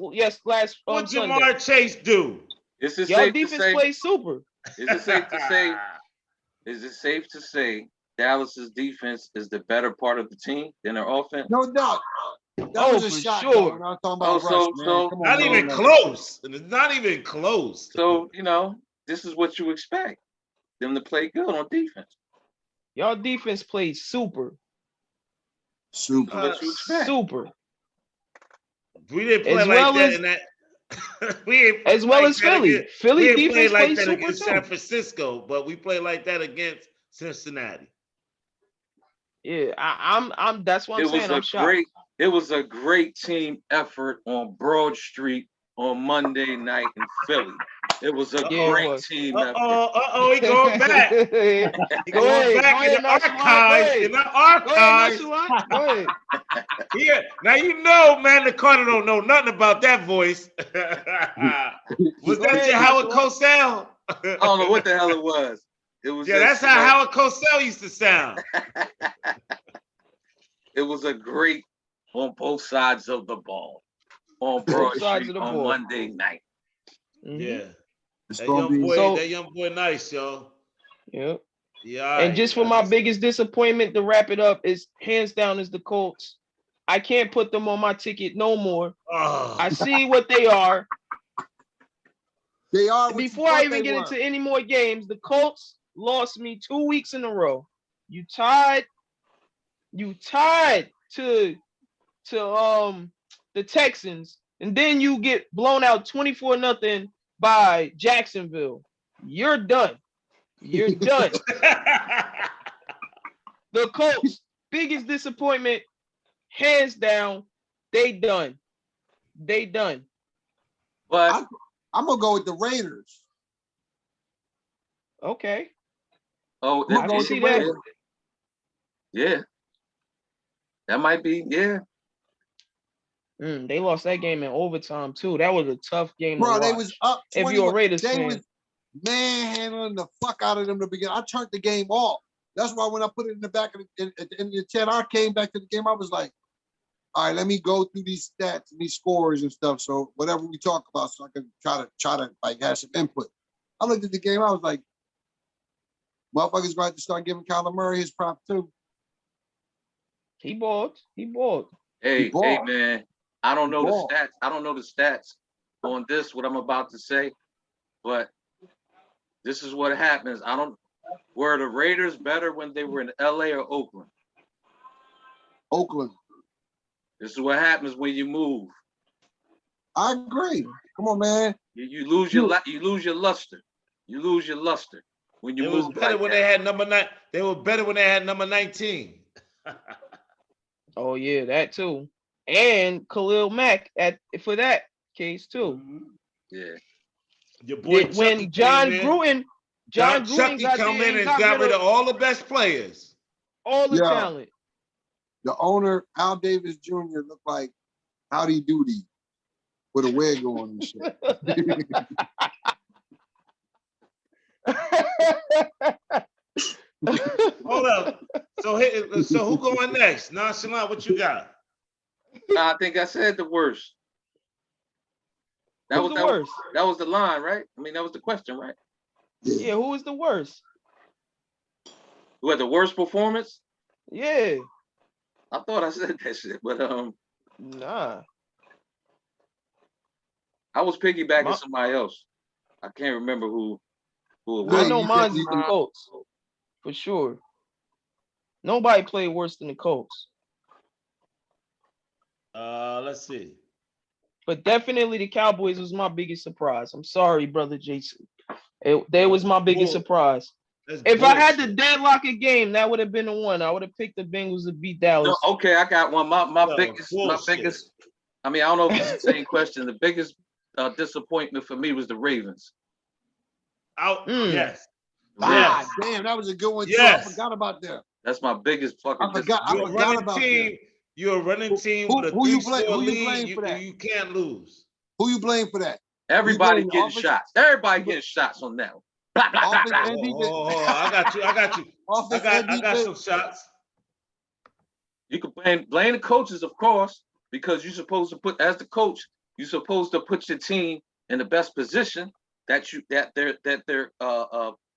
S5: last
S4: What
S5: Sunday.
S4: Jamar Chase do?
S2: Is it
S5: Y'all
S2: safe to
S5: defense
S2: say?
S5: played super.
S2: Is it safe to say? Is it safe to say Dallas's defense is the better part of the team than their offense?
S3: No doubt. That
S5: Oh,
S3: was a
S5: for
S3: shot,
S5: sure.
S3: though, when I was talking about Rush, man. Come on,
S4: Not
S3: man.
S4: even close. And it's not even close.
S2: So this is what you expect them to play good on defense.
S5: Y'all defense played super.
S3: Super.
S2: What you expect?
S5: Super.
S4: We didn't play
S5: As
S4: like
S5: well
S4: that
S5: as-
S4: in that. We didn't play
S5: As well
S4: like
S5: as
S4: that
S5: Philly.
S4: against-
S5: Philly
S4: we didn't play
S5: defense
S4: like
S5: played
S4: that
S5: super
S4: against
S5: too.
S4: San Francisco, but we played like that against Cincinnati.
S5: Yeah, I'm that's what I'm saying. I'm shocked.
S2: It was a great team effort on Broad Street on Monday night in Philly. It was a
S5: Yeah, it
S2: great
S5: was.
S2: team effort.
S4: He going back. He
S5: Go
S4: going
S5: ahead,
S4: back
S5: go
S4: in the
S5: ahead,
S4: archives. In the
S5: Go ahead,
S4: archives.
S5: Nonchalant. Go ahead.
S4: Yeah. Now you know, man, the Carter don't know nothing about that voice. Was
S5: Go
S4: that
S5: ahead,
S4: your Howard
S5: Nonchalant.
S4: Cosell?
S2: I don't know what the hell it was. It was
S4: Yeah,
S2: just,
S4: that's how Howard Cosell used to sound.
S2: It was a great on both sides of the ball on Broad
S5: sides
S2: Street
S5: of the
S2: on
S5: ball.
S2: Monday night.
S5: Mhm.
S4: Yeah.
S3: It's
S4: That
S3: gonna
S4: young
S3: be
S4: boy,
S5: So-
S4: that young boy nice, yo.
S5: Yep.
S4: Yeah.
S5: And just for my biggest disappointment to wrap it up is hands down is the Colts. I can't put them on my ticket no more.
S4: Oh.
S5: I see what they are.
S3: They are. What you
S5: Before I
S3: thought
S5: even
S3: they
S5: get
S3: were.
S5: into any more games, the Colts lost me 2 weeks in a row. You tied to the Texans, and then you get blown out 24-0 by Jacksonville. You're done. You're done. The Colts, biggest disappointment, hands down. They done. They done.
S2: But
S3: I'm gonna go with the Raiders.
S5: Okay.
S2: oh,
S3: I'm
S5: I
S3: gonna
S5: can
S3: go
S5: see
S3: with the
S5: that.
S3: Raiders.
S2: Yeah. That might be, yeah.
S5: They lost that game in overtime too. That was a tough game to
S3: Bro,
S5: watch.
S3: they was up
S5: If
S3: 21.
S5: you're a Raiders
S3: they
S5: fan.
S3: was manhandling the fuck out of them to begin. I turned the game off. That's why when I put it in the back of the, at the end of the chat, I came back to the game. I was like, all right, let me go through these stats and these scores and stuff. So whatever we talk about, so I can try to like have some input. I looked at the game. I was like, motherfuckers going to have to start giving Kyler Murray his props too.
S5: He balled. He balled.
S2: Hey,
S3: balled.
S2: man. I don't know the
S3: balled.
S2: stats. I don't know the stats on this, what I'm about to say, but this is what happens. Were the Raiders better when they were in LA or Oakland?
S3: Oakland.
S2: This is what happens when you move.
S3: I agree. Come on, man.
S2: You lose your luster. You lose your luster when you
S4: It
S2: move.
S4: was better
S2: like
S4: when
S2: that.
S4: they had number 9. They were better when they had number 19.
S5: Oh yeah, that too. And Khalil Mack for that case too.
S2: Yeah.
S4: Your boy
S5: When
S4: Chucky
S5: John
S4: came in.
S5: Gruden
S4: Chucky
S5: got
S4: come
S5: there
S4: in and
S5: got
S4: got rid of all the best players.
S5: all the
S3: Yeah.
S5: talent.
S3: The owner, Al Davis Jr., looked like Howdy Doody with a wig on and shit.
S4: Hold up. So who going next? Nonchalant, what you got?
S2: Nah, I think I said the worst. That
S5: Who's
S2: was
S5: the worst?
S2: that was the line, right? I mean, that was the question, right?
S5: Yeah, who is the worst?
S2: Who had the worst performance?
S5: Yeah,
S2: I thought I said that shit, but
S5: nah.
S2: I was piggybacking
S5: My-
S2: somebody else. I can't remember who it
S3: Nah,
S2: was.
S5: I know
S3: you
S5: mine's
S3: said-
S5: is the Colts for sure. Nobody played worse than the Colts,
S4: Let's see.
S5: but definitely the Cowboys was my biggest surprise. I'm sorry, brother Jason. They was my biggest
S4: Bull-
S5: surprise.
S4: That's
S5: If I had to
S4: bullshit.
S5: deadlock a game, that would have been the one. I would have picked the Bengals to beat
S2: No,
S5: Dallas.
S2: okay, I got one. My
S4: No,
S2: biggest.
S4: bullshit.
S2: I mean, I don't know if it's the same question. The biggest disappointment for me was the Ravens.
S4: Out.
S5: Mm.
S4: Yes.
S3: Ah,
S4: Yes.
S3: damn, that was a good one too.
S4: Yes.
S3: I forgot about that.
S2: That's my biggest fucking.
S3: I forgot
S4: You're a running
S3: about
S4: team. You're a running team with a
S3: Who you
S4: 3-score
S3: who you
S4: lead.
S3: blame for that?
S4: You can't lose.
S3: Who you blame for that?
S2: Everybody
S3: blame the
S2: getting
S3: offense?
S2: shots. Everybody getting shots on that one. Blah, blah, blah,
S3: Offense
S2: blah.
S3: and defense.
S4: I got you. I got you.
S3: Offense
S4: I
S3: and
S4: got
S3: defense.
S4: some shots.
S2: You can blame the coaches, of course, because you're supposed to put, as the coach, you're supposed to put your team in the best position that their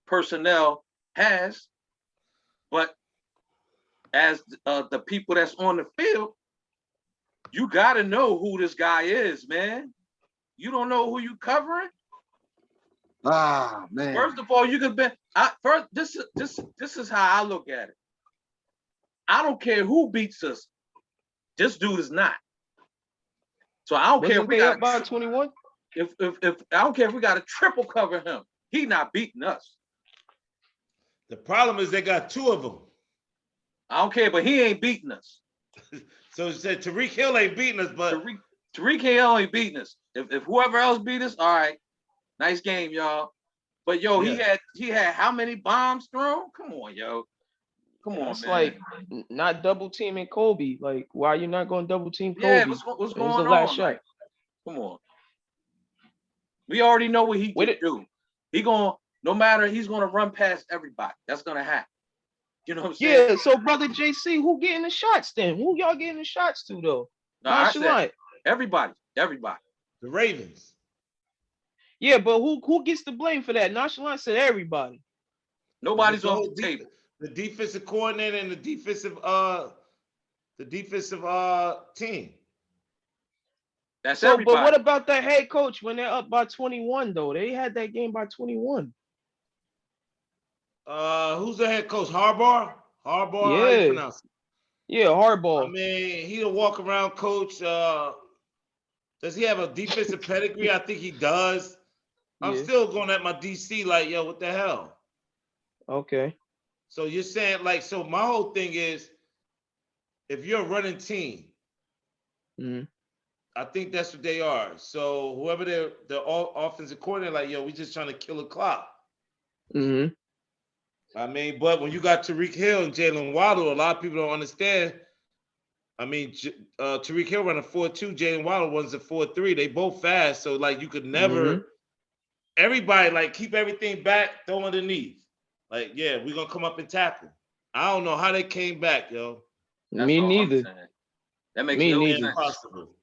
S2: personnel has. But as the people that's on the field, you got to know who this guy is, man. You don't know who you covering.
S3: Ah, man.
S2: First of all, you could bet. This is how I look at it. I don't care who beats us. This dude is not. So I don't care if
S5: Wasn't
S2: we
S5: they
S2: got
S5: up by 21?
S2: if I don't care if we got to triple cover him. He not beating us.
S4: The problem is they got two of them.
S2: I don't care, but he ain't beating us.
S4: So it said Tariq Hill ain't beating us, but
S2: Tariq Hill ain't beating us. If whoever else beat us, all right, nice game, y'all. But yo,
S4: Yeah.
S2: he had how many bombs thrown? Come on, yo. Come on,
S5: It's
S2: man.
S5: like not double teaming Kobe. Like, why you not going to double team Kobe?
S2: Yeah, what's
S5: It was
S2: going
S5: the last
S2: on?
S5: shot.
S2: Like, come on. We already know what he
S5: With
S2: can
S5: it-
S2: do. No matter, he's gonna run past everybody. That's gonna happen. You know what I'm saying?
S5: Yeah, so brother JC, who getting the shots then? Who y'all getting the shots to though?
S2: No, I
S5: Nonchalant.
S2: said everybody.
S4: the Ravens.
S5: Yeah, but who gets the blame for that? Nonchalant said everybody.
S2: Nobody's
S4: The
S2: off
S4: whole
S2: the table.
S4: The defensive coordinator and the defensive team.
S2: That's
S5: So,
S2: everybody.
S5: but what about the head coach when they're up by 21 though? They had that game by 21.
S4: Who's the head coach? Harbaugh? How you
S5: Yeah.
S4: pronounce it?
S5: Yeah, hardball.
S4: I mean, he a walk around coach. Does he have a defensive pedigree? I think he does. I'm
S5: Yeah.
S4: still going at my DC like, yo, what the hell?
S5: Okay.
S4: So you're saying like, so my whole thing is, if you're a running team,
S5: Mhm.
S4: I think that's what they are. So whoever the offensive coordinator, like, yo, we just trying to kill a clock.
S5: Mm-hmm.
S4: I mean, but when you got Tariq Hill and Jalen Waddle, a lot of people don't understand. I mean, Tariq Hill running 4.2, Jalen Waddle runs a 4.3. They both fast, so like you could never. Everybody like keep everything back, throw underneath. Like, yeah, we're gonna come up and tackle. I don't know how they came back, yo.
S2: That's
S5: Me
S2: all I'm
S5: neither.
S2: saying. That makes
S5: Me
S2: no
S5: neither.
S2: sense.
S4: Impossible.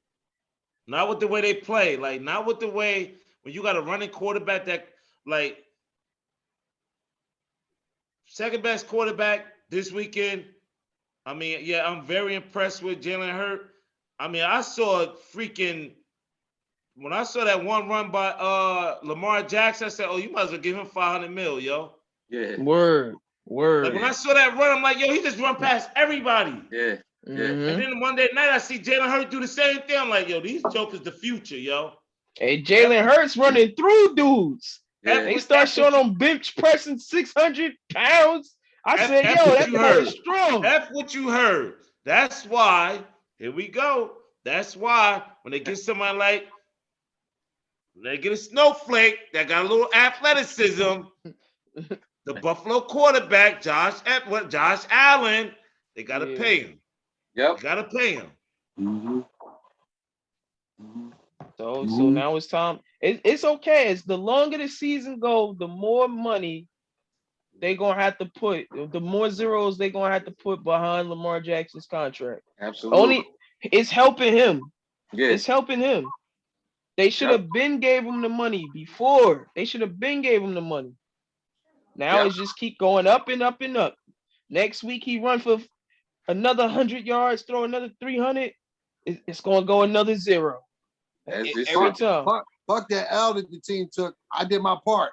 S4: Not with the way they play. Like, not with the way when you got a running quarterback that like second best quarterback this weekend. I mean, yeah, I'm very impressed with Jalen Hurts. I mean, I saw freaking when I saw that one run by Lamar Jackson, I said, "Oh, you might as well give him 500 mil, yo."
S2: Yeah.
S5: Word.
S4: Like when I saw that run, I'm like, "Yo, he just run past everybody."
S2: Yeah.
S5: Mhm.
S4: And then Monday night, I see Jalen Hurts do the same thing. I'm like, "Yo, these jokers the future, yo."
S5: Hey, Jalen Hurts running through dudes.
S2: Yeah.
S5: They start showing them bench pressing 600 pounds. I said,
S4: F
S5: yo,
S4: what
S5: that
S4: you
S5: boy
S4: heard.
S5: is strong.
S4: F what you heard. That's why. Here we go. That's why when they get somebody like they get a snowflake that got a little athleticism, the Buffalo quarterback, Josh Allen, they gotta
S5: Yeah.
S4: pay him.
S2: Yep.
S4: They gotta pay him.
S3: Mhm.
S5: So
S3: Mhm.
S5: now it's time. It's okay. As the longer the season go, the more money they gonna have to put, the more zeros they gonna have to put behind Lamar Jackson's contract.
S2: Absolutely.
S5: Only it's helping him.
S2: Yeah.
S5: It's helping him. They should have been gave him the money before. They should have been gave him the money. Now it's just keep going up and up and up. Next week he run for another 100 yards, throw another 300. It's gonna go another 0 every time.
S3: Fuck that L that the team took. I did my part.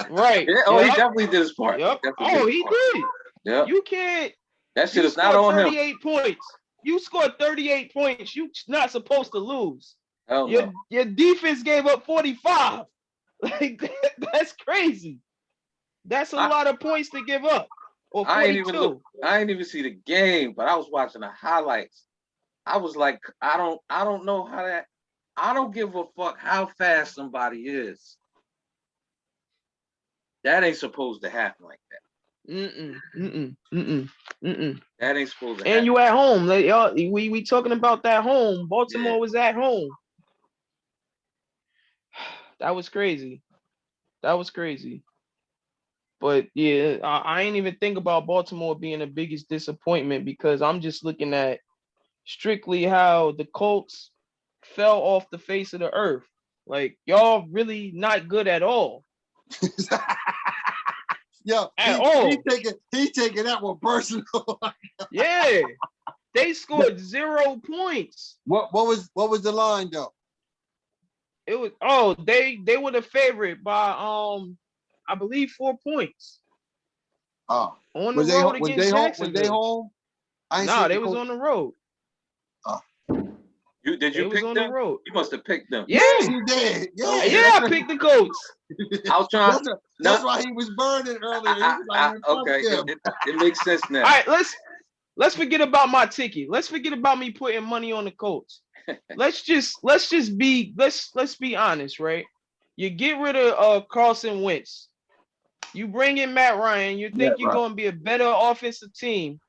S5: Right.
S2: Yeah. Oh, he definitely did his part.
S5: Yep. Oh, he did.
S2: Yeah.
S5: You can't.
S2: That shit is not on him.
S5: 38 points. You scored 38 points. You not supposed to lose.
S2: Hell no.
S5: Your defense gave up 45. Like that's crazy. That's a lot of points to give up. Or 42.
S2: I ain't even see the game, but I was watching the highlights. I was like, I don't know how that. I don't give a fuck how fast somebody is. That ain't supposed to happen like that. That ain't supposed to happen.
S5: And you at home. Like, y'all, we talking about that home. Baltimore was at home. That was crazy. That was crazy. But yeah, I ain't even think about Baltimore being the biggest disappointment because I'm just looking at strictly how the Colts fell off the face of the earth. Like, y'all really not good at all.
S3: Yo, he taking that one personal.
S5: Yeah. They scored 0 points.
S3: What was the line though?
S5: It was they were the favorite by I believe 4 points.
S3: Oh.
S5: On the road against Jacksonville.
S3: Was they home?
S5: Nah, they was on the road.
S2: Did you pick them? The road. You must have picked them.
S5: Yeah,
S3: you did. Yeah,
S5: I picked the Colts.
S2: I was trying.
S3: That's why he was burning earlier.
S2: Okay, it makes sense now.
S5: All right, let's forget about my ticket. Let's forget about me putting money on the Colts. let's be honest, right? You get rid of Carson Wentz. You bring in Matt Ryan. You think you're going to be a better offensive team.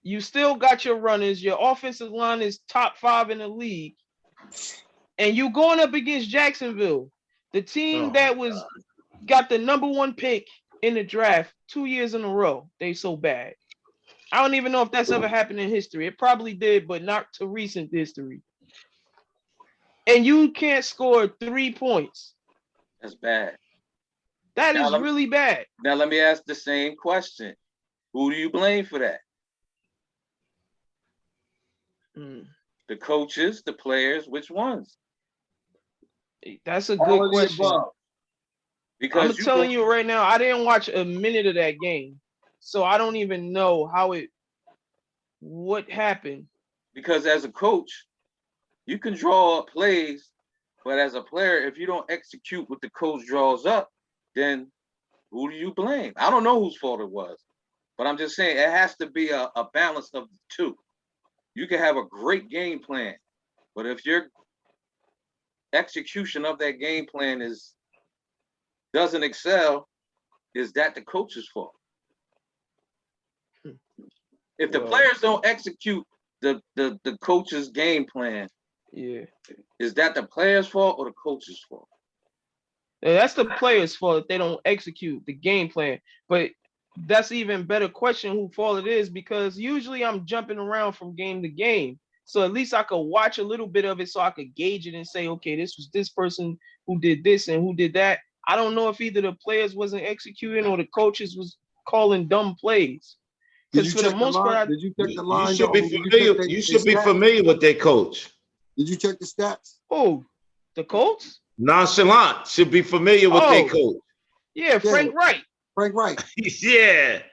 S5: You still got your runners. Your offensive line is top 5 in the league. And you going up against Jacksonville, the team that got the #1 pick in the draft 2 years in a row. They so bad. I don't even know if that's ever happened in history. It probably did, but not to recent history. And you can't score 3 points.
S2: That's bad.
S5: That is really bad.
S2: Now let me ask the same question. Who do you blame for that? The coaches, the players, which ones?
S5: That's a good question. Because I'm telling you right now, I didn't watch a minute of that game. So I don't even know what happened. Because
S2: as a coach, you can draw up plays, but as a player, if you don't execute what the coach draws up, then who do you blame? I don't know whose fault it was, but I'm just saying it has to be a balance of the two. You can have a great game plan, but if your execution of that game plan doesn't excel, is that the coach's fault? If the players don't execute the coach's game plan, is that the player's fault or the coach's fault?
S5: That's the player's fault if they don't execute the game plan. But that's even better question who fault it is, because usually I'm jumping around from game to game. So at least I could watch a little bit of it so I could gauge it and say, okay, this was this person who did this and who did that. I don't know if either the players wasn't executing or the coaches was calling dumb plays. Because for the most part,
S3: did you check the line?
S4: You should be familiar. You should be familiar with their coach.
S3: Did you check the stats?
S5: Oh, the Colts?
S4: Nonchalant should be familiar with their coach.
S5: Yeah, Frank Wright.
S3: Frank Wright.
S4: Yeah.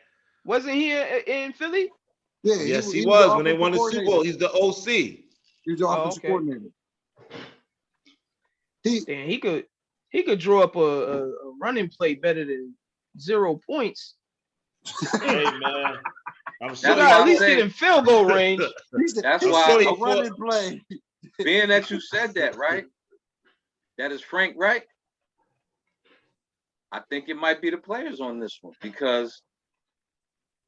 S5: Wasn't he in Philly?
S3: Yeah.
S4: Yes, he was when they won the Super Bowl. He's the OC.
S3: He was the offensive coordinator.
S5: He could draw up a running play better than 0 points.
S4: Hey man, I'm
S5: sorry. At least get in field goal range.
S2: That's why
S3: a running play.
S2: Being that you said that, right? That is Frank Wright. I think it might be the players on this one, because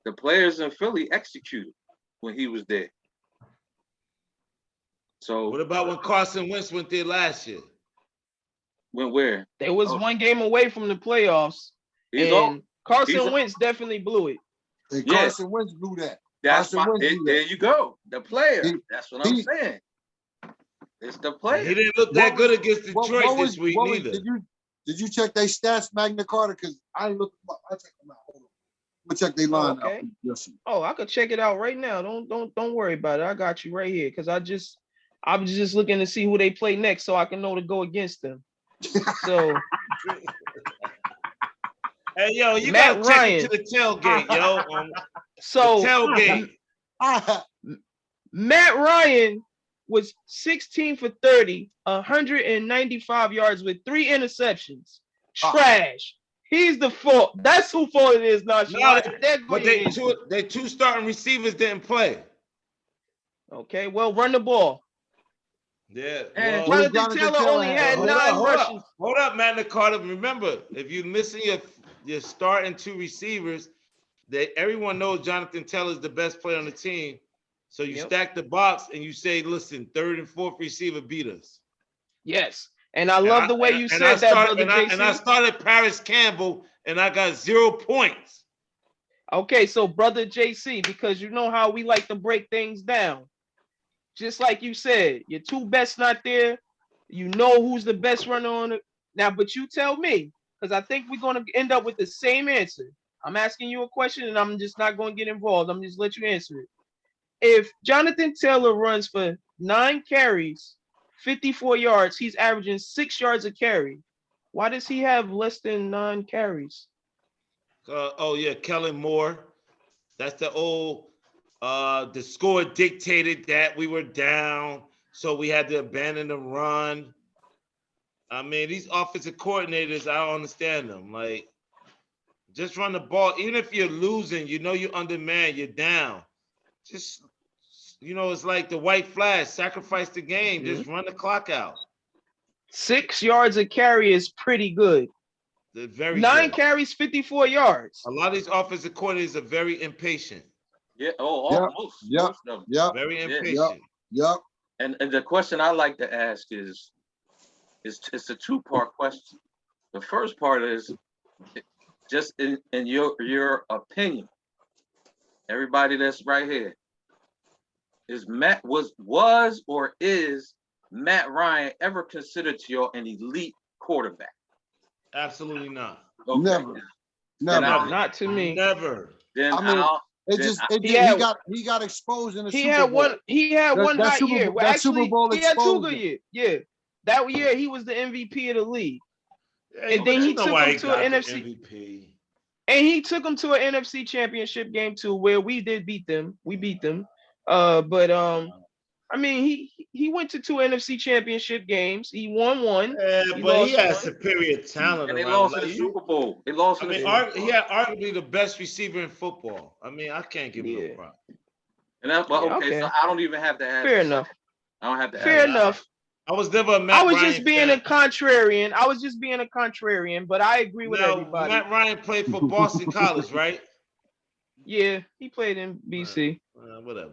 S2: the players in Philly executed when he was there. So
S4: what about when Carson Wentz went there last year?
S2: Went where?
S5: They was 1 game away from the playoffs. Carson Wentz definitely blew it.
S3: And Carson Wentz blew that.
S2: There you go. The player. That's what I'm saying. It's the
S4: He
S2: player.
S4: didn't look that good against Detroit this week neither.
S3: Did you check their stats, Magna Carta? Because I ain't looked them up. I checked them out. Hold on. I'm gonna check their line out.
S5: Okay.
S3: Yes.
S5: Oh, I could check it out right now. Don't worry about it. I got you right here because I'm just looking to see who they play next so I can know to go against them. So
S4: Hey, yo, you
S5: Matt
S4: gotta check
S5: Ryan.
S4: into the tailgate, yo.
S5: So
S4: the tailgate.
S5: Matt Ryan was 16 for 30, 195 yards with 3 interceptions. Trash. He's the fault. That's who fault it is, not
S4: No, but they two starting receivers didn't play.
S5: Okay, well, run the ball.
S4: Yeah.
S2: And
S4: Well,
S5: Jonathan Taylor only had 9 rushes.
S4: Hold up, Magna Carta. Remember, if you're missing your starting 2 receivers, everyone knows Jonathan Taylor is the best player on the team. So you stack the box and you say, listen, 3rd and 4th receiver beat us.
S5: Yes. And I love the way you said that, brother JC.
S4: And I started Paris Campbell and I got 0 points.
S5: Okay, so brother JC, because you know how we like to break things down. Just like you said, your 2 best not there. You know who's the best runner on it. Now, but you tell me, because I think we're going to end up with the same answer. I'm asking you a question and I'm just not going to get involved. I'm just let you answer it. If Jonathan Taylor runs for 9 carries, 54 yards, he's averaging 6 yards a carry. Why does he have less than 9 carries?
S4: Kellen Moore. That's the old the score dictated that we were down, so we had to abandon the run. I mean, these offensive coordinators, I don't understand them. Like, just run the ball. Even if you're losing, you know you're undermanned, you're down. Just, it's like the white flag, sacrifice the game. Just run the clock out.
S5: 6 yards a carry is pretty good.
S4: They're very
S5: 9
S4: good.
S5: carries, 54 yards.
S4: A lot of these offensive coordinators are very impatient.
S2: Yeah. Most of them.
S4: Very impatient.
S3: Yep.
S2: And the question I like to ask is it's a 2-part question. The first part is just in your opinion. Everybody that's right here, is Matt was or is Matt Ryan ever considered to you an elite quarterback?
S4: Absolutely not.
S2: Okay.
S3: Never.
S5: Not to me.
S4: Never.
S2: Then
S3: he got exposed in the Super Bowl.
S5: He had one hot year. Well,
S3: Super Bowl
S5: he had 2 good
S3: exposure.
S5: years. Yeah. That year he was the MVP of the league.
S4: Yeah,
S5: and then he took him to an NFC
S4: MVP.
S5: And he took him to an NFC championship game too, where we did beat them. We beat them. I mean, he went to 2 NFC championship games. He won 1.
S4: Yeah, but he had superior talent.
S2: And they lost in the Super Bowl. They lost.
S4: He had arguably the best receiver in football. I mean, I can't give him no problem.
S2: And that's okay. So I don't even have to ask.
S5: Fair enough.
S2: I don't have to.
S5: Fair enough.
S4: I was never a Matt Ryan
S5: just being a contrarian. I was just being a contrarian, but I agree with everybody.
S4: Matt Ryan played for Boston College, right?
S5: Yeah, he played in BC.
S4: Whatever.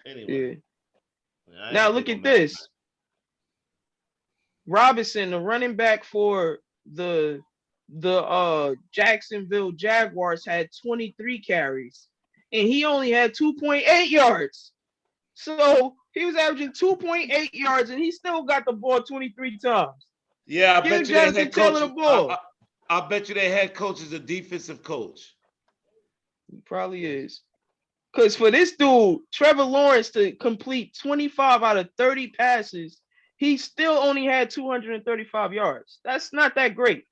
S4: Anyway.
S5: Yeah. Now look at this. Robinson, the running back for the Jacksonville Jaguars, had 23 carries, and he only had 2.8 yards. So he was averaging 2.8 yards, and he still got the ball 23 times.
S4: Yeah, I bet you their head coach.
S5: The ball.
S4: I bet you their head coach is a defensive coach.
S5: He probably is. Because for this dude, Trevor Lawrence, to complete 25 out of 30 passes, he still only had 235 yards. That's not that great.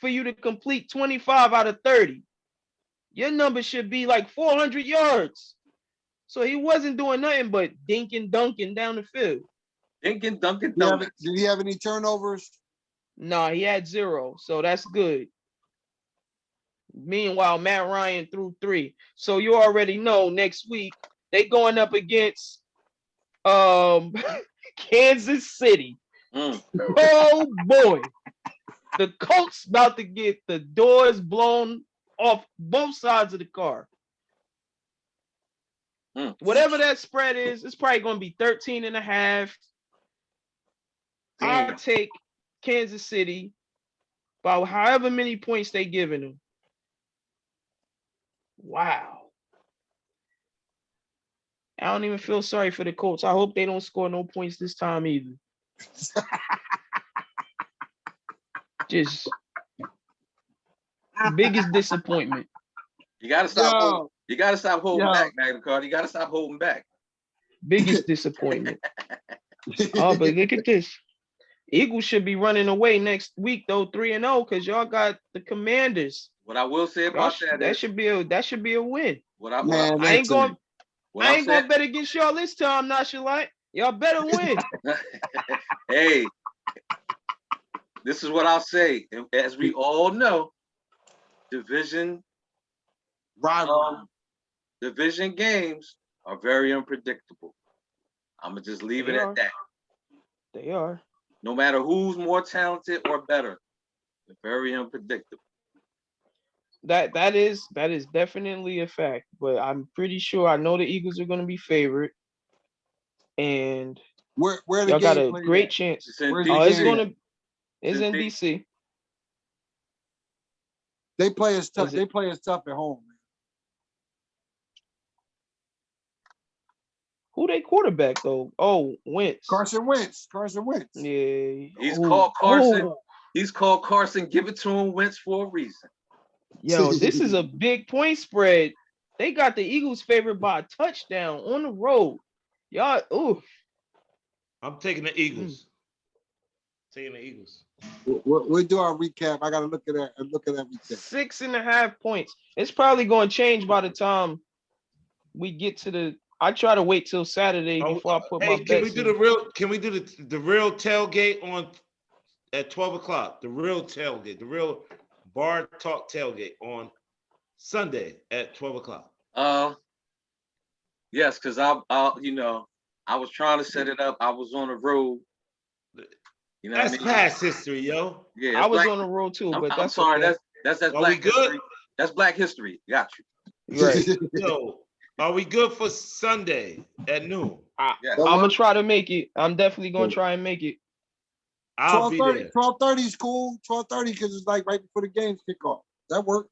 S5: For you to complete 25 out of 30, your number should be like 400 yards. So he wasn't doing nothing but dinking, dunking down the field.
S2: Dinking, dunking,
S3: Did he have any turnovers?
S5: No, he had 0. So that's good. Meanwhile, Matt Ryan threw 3. So you already know next week they going up against Kansas City. Oh boy. The Colts about to get the doors blown off both sides of the car. Whatever that spread is, it's probably going to be 13.5. I'll take Kansas City by however many points they giving them. Wow. I don't even feel sorry for the Colts. I hope they don't score no points this time either. Just biggest disappointment.
S2: You gotta stop.
S3: Yo,
S2: You gotta stop holding
S3: Yo.
S2: back, Magna Carta. You gotta stop holding back.
S5: Biggest disappointment. Oh, but look at this. Eagles should be running away next week though, 3-0, because y'all got the Commanders.
S2: What I will say
S5: Y'all
S2: about
S5: sh-
S2: that
S5: that
S2: is
S5: should be a win.
S3: man,
S5: I ain't going.
S3: listen.
S5: I ain't gonna bet against y'all this time, nonchalant. Y'all better win.
S2: Hey, this is what I'll say. As we all know, division division games are very unpredictable. I'm gonna just leave it
S5: They
S2: at
S5: are.
S2: that.
S5: They are.
S2: No matter who's more talented or better, they're very unpredictable.
S5: That is definitely a fact. But I'm pretty sure I know the Eagles are gonna be favored, and
S3: Where the
S5: y'all got
S3: game
S5: a
S3: played
S5: great
S3: at?
S5: chance.
S2: It's in
S3: Where's
S5: Oh,
S3: the
S5: it's
S3: game?
S2: DC.
S5: gonna. It's in DC.
S3: They play us tough.
S5: Is it-
S3: They play us tough at home, man.
S5: Who they quarterback though? Oh, Wentz.
S3: Carson Wentz.
S5: Yeah.
S2: He's
S5: Oh,
S2: called Carson.
S5: oh.
S2: He's called Carson. Give it to him, Wentz, for a reason.
S5: Yo, this is a big point spread. They got the Eagles favored by a touchdown on the road. Y'all, ooh.
S4: I'm taking the Eagles. Taking the Eagles.
S3: We'll do our recap. I gotta look at that recap.
S5: 6.5 points. It's probably going to change by the time we get to the. I try to wait till Saturday before I put my
S4: Hey, can we
S5: bets
S4: do
S5: in.
S4: the real? Can we do the real tailgate on at 12 o'clock? The real tailgate, the real bar talk tailgate on Sunday at 12 o'clock.
S2: Yes, because I was trying to set it up. I was on the road. You know
S4: That's
S2: what I mean?
S4: past history, yo.
S2: Yeah,
S5: I
S2: it's
S5: was
S2: black,
S5: on the road too, but
S2: I'm
S5: that's
S2: sorry.
S5: okay.
S2: That's
S4: Are we
S2: black
S4: good?
S2: history. That's black history. Got you.
S5: Right.
S4: Yo, are we good for Sunday at noon?
S2: Yes.
S5: I'm gonna try to make it. I'm definitely gonna try and make it.
S4: I'll be there.
S3: 12:30 is cool. 12:30 because it's like right before the games kick off. That work?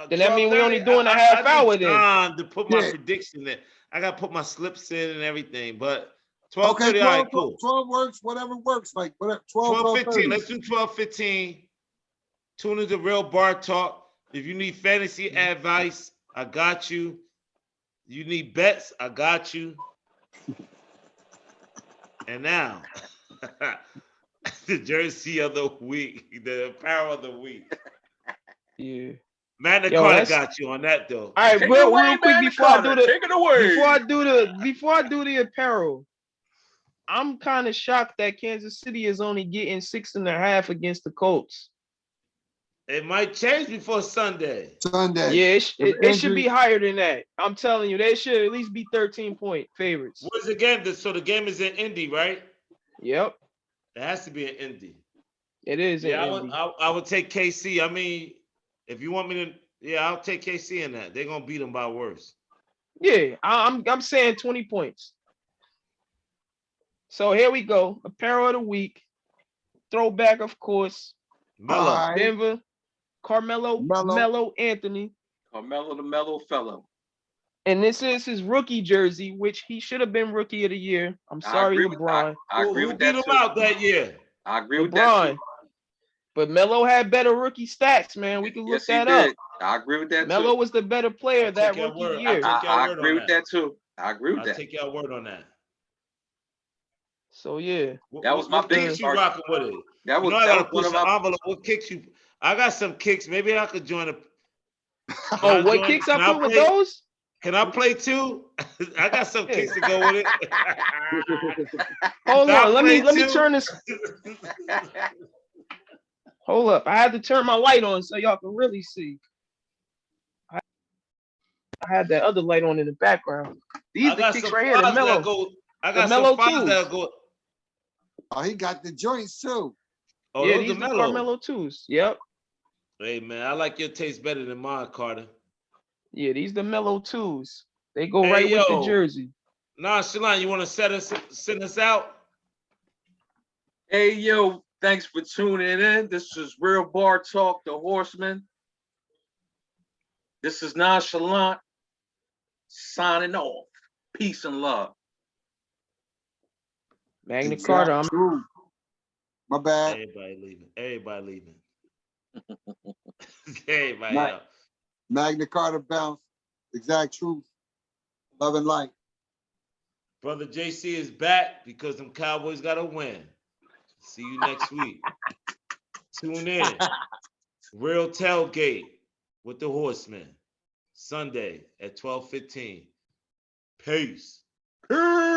S5: Then that mean we only
S4: 12:30,
S5: doing a
S4: I
S5: half
S4: need
S5: hour then.
S4: time to put my
S3: Yeah.
S4: prediction in. I gotta put my slips in and everything. But
S3: Okay,
S4: 12:30, all right, cool.
S3: 12 works, whatever works. Like whatever,
S4: 12:15.
S3: 12:30.
S4: Let's do 12:15. Tune into Real Bar Talk. If you need fantasy advice, I got you. You need bets, I got you. And now, the jersey of the week, the apparel of the week.
S5: Yeah.
S4: Magna
S5: Yo,
S4: Carta
S5: that's-
S4: got you on that though.
S5: All right,
S2: Take it
S5: real
S2: away,
S5: quick
S2: Magna
S5: before I do
S2: Carta.
S5: the
S2: Take it away.
S5: before I do the apparel, I'm kind of shocked that Kansas City is only getting 6.5 against the Colts.
S4: It might change before Sunday.
S3: Sunday.
S5: Yeah, it should
S3: Injury-
S5: be higher than that. I'm telling you, they should at least be 13-point favorites.
S4: What is the game? So the game is in Indy, right?
S5: Yep,
S4: It has to be in Indy.
S5: it is.
S4: Yeah,
S5: in Indy.
S4: I would take KC. I mean, if you want me to, yeah, I'll take KC in that. They're gonna beat them by worse.
S5: Yeah, I'm saying 20 points. So here we go. Apparel of the week. Throwback, of course.
S4: Mellow.
S3: All right.
S5: Denver, Carmelo
S3: Melo.
S5: Anthony.
S2: Carmelo the mellow fellow.
S5: And this is his rookie jersey, which he should have been rookie of the year. I'm sorry, LeBron.
S2: I agree
S4: Who
S2: with
S4: beat
S2: that
S4: them
S2: too.
S4: out that year?
S2: I agree with that
S5: LeBron.
S2: too.
S5: But Melo had better rookie stats, man. We can look
S2: Yes, he
S5: that
S2: did.
S5: up.
S2: I agree with that
S5: Melo
S2: too.
S5: was the better player
S4: I'll
S5: that
S4: take your
S5: rookie
S4: word.
S5: year.
S4: I'll take your
S2: I
S4: word
S2: agree
S4: on
S2: with that too. I agree with
S4: I'll
S2: that.
S4: take your word on that.
S5: So yeah.
S2: That was my
S4: what
S2: biggest
S4: kicks you
S2: argument.
S4: rocking with it?
S2: That was
S4: I
S2: that
S4: gotta
S2: was one
S4: push
S2: of
S4: the
S2: my.
S4: envelope. What kicks you? I got some kicks. Maybe I could join a.
S5: Oh, what kicks I put with those?
S4: Can I play too? I got some
S5: Yeah.
S4: kicks to go with it.
S5: Hold
S4: Can I
S5: on. Let me
S4: play too?
S5: turn this. Hold up. I had to turn my light on so y'all can really see. I had that other light on in the background. These
S4: I
S5: the
S4: got
S5: kicks
S4: some
S5: right here. The
S4: fives that
S5: Melo.
S4: go. I
S5: the
S4: got
S5: Melo
S4: some fives
S5: twos.
S4: that go.
S3: Oh, he got the joints too.
S4: Oh,
S5: Yeah,
S4: those
S5: these
S4: are
S5: the
S4: Melo.
S5: Carmelo twos. Yep.
S4: Hey man, I like your taste better than mine, Carter.
S5: Yeah, these the Melo twos. They go
S4: Hey,
S5: right with the
S4: yo.
S5: jersey.
S4: Nah, Shalon, you want to send us out?
S2: Hey yo, thanks for tuning in. This is Real Bar Talk, the Horseman. This is Nonchalant signing off. Peace and love.
S5: Magna
S3: Exact
S5: Carta.
S3: truth. My bad.
S4: Everybody leaving. Everybody leaving. Everybody
S3: Right.
S4: out.
S3: Magna Carta bounce. Exact truth. Love and light.
S4: Brother JC is back because them Cowboys got to win. See you next week. Tune in. Real Tailgate with the Horsemen. Sunday at 12:15. Peace.
S3: Peace.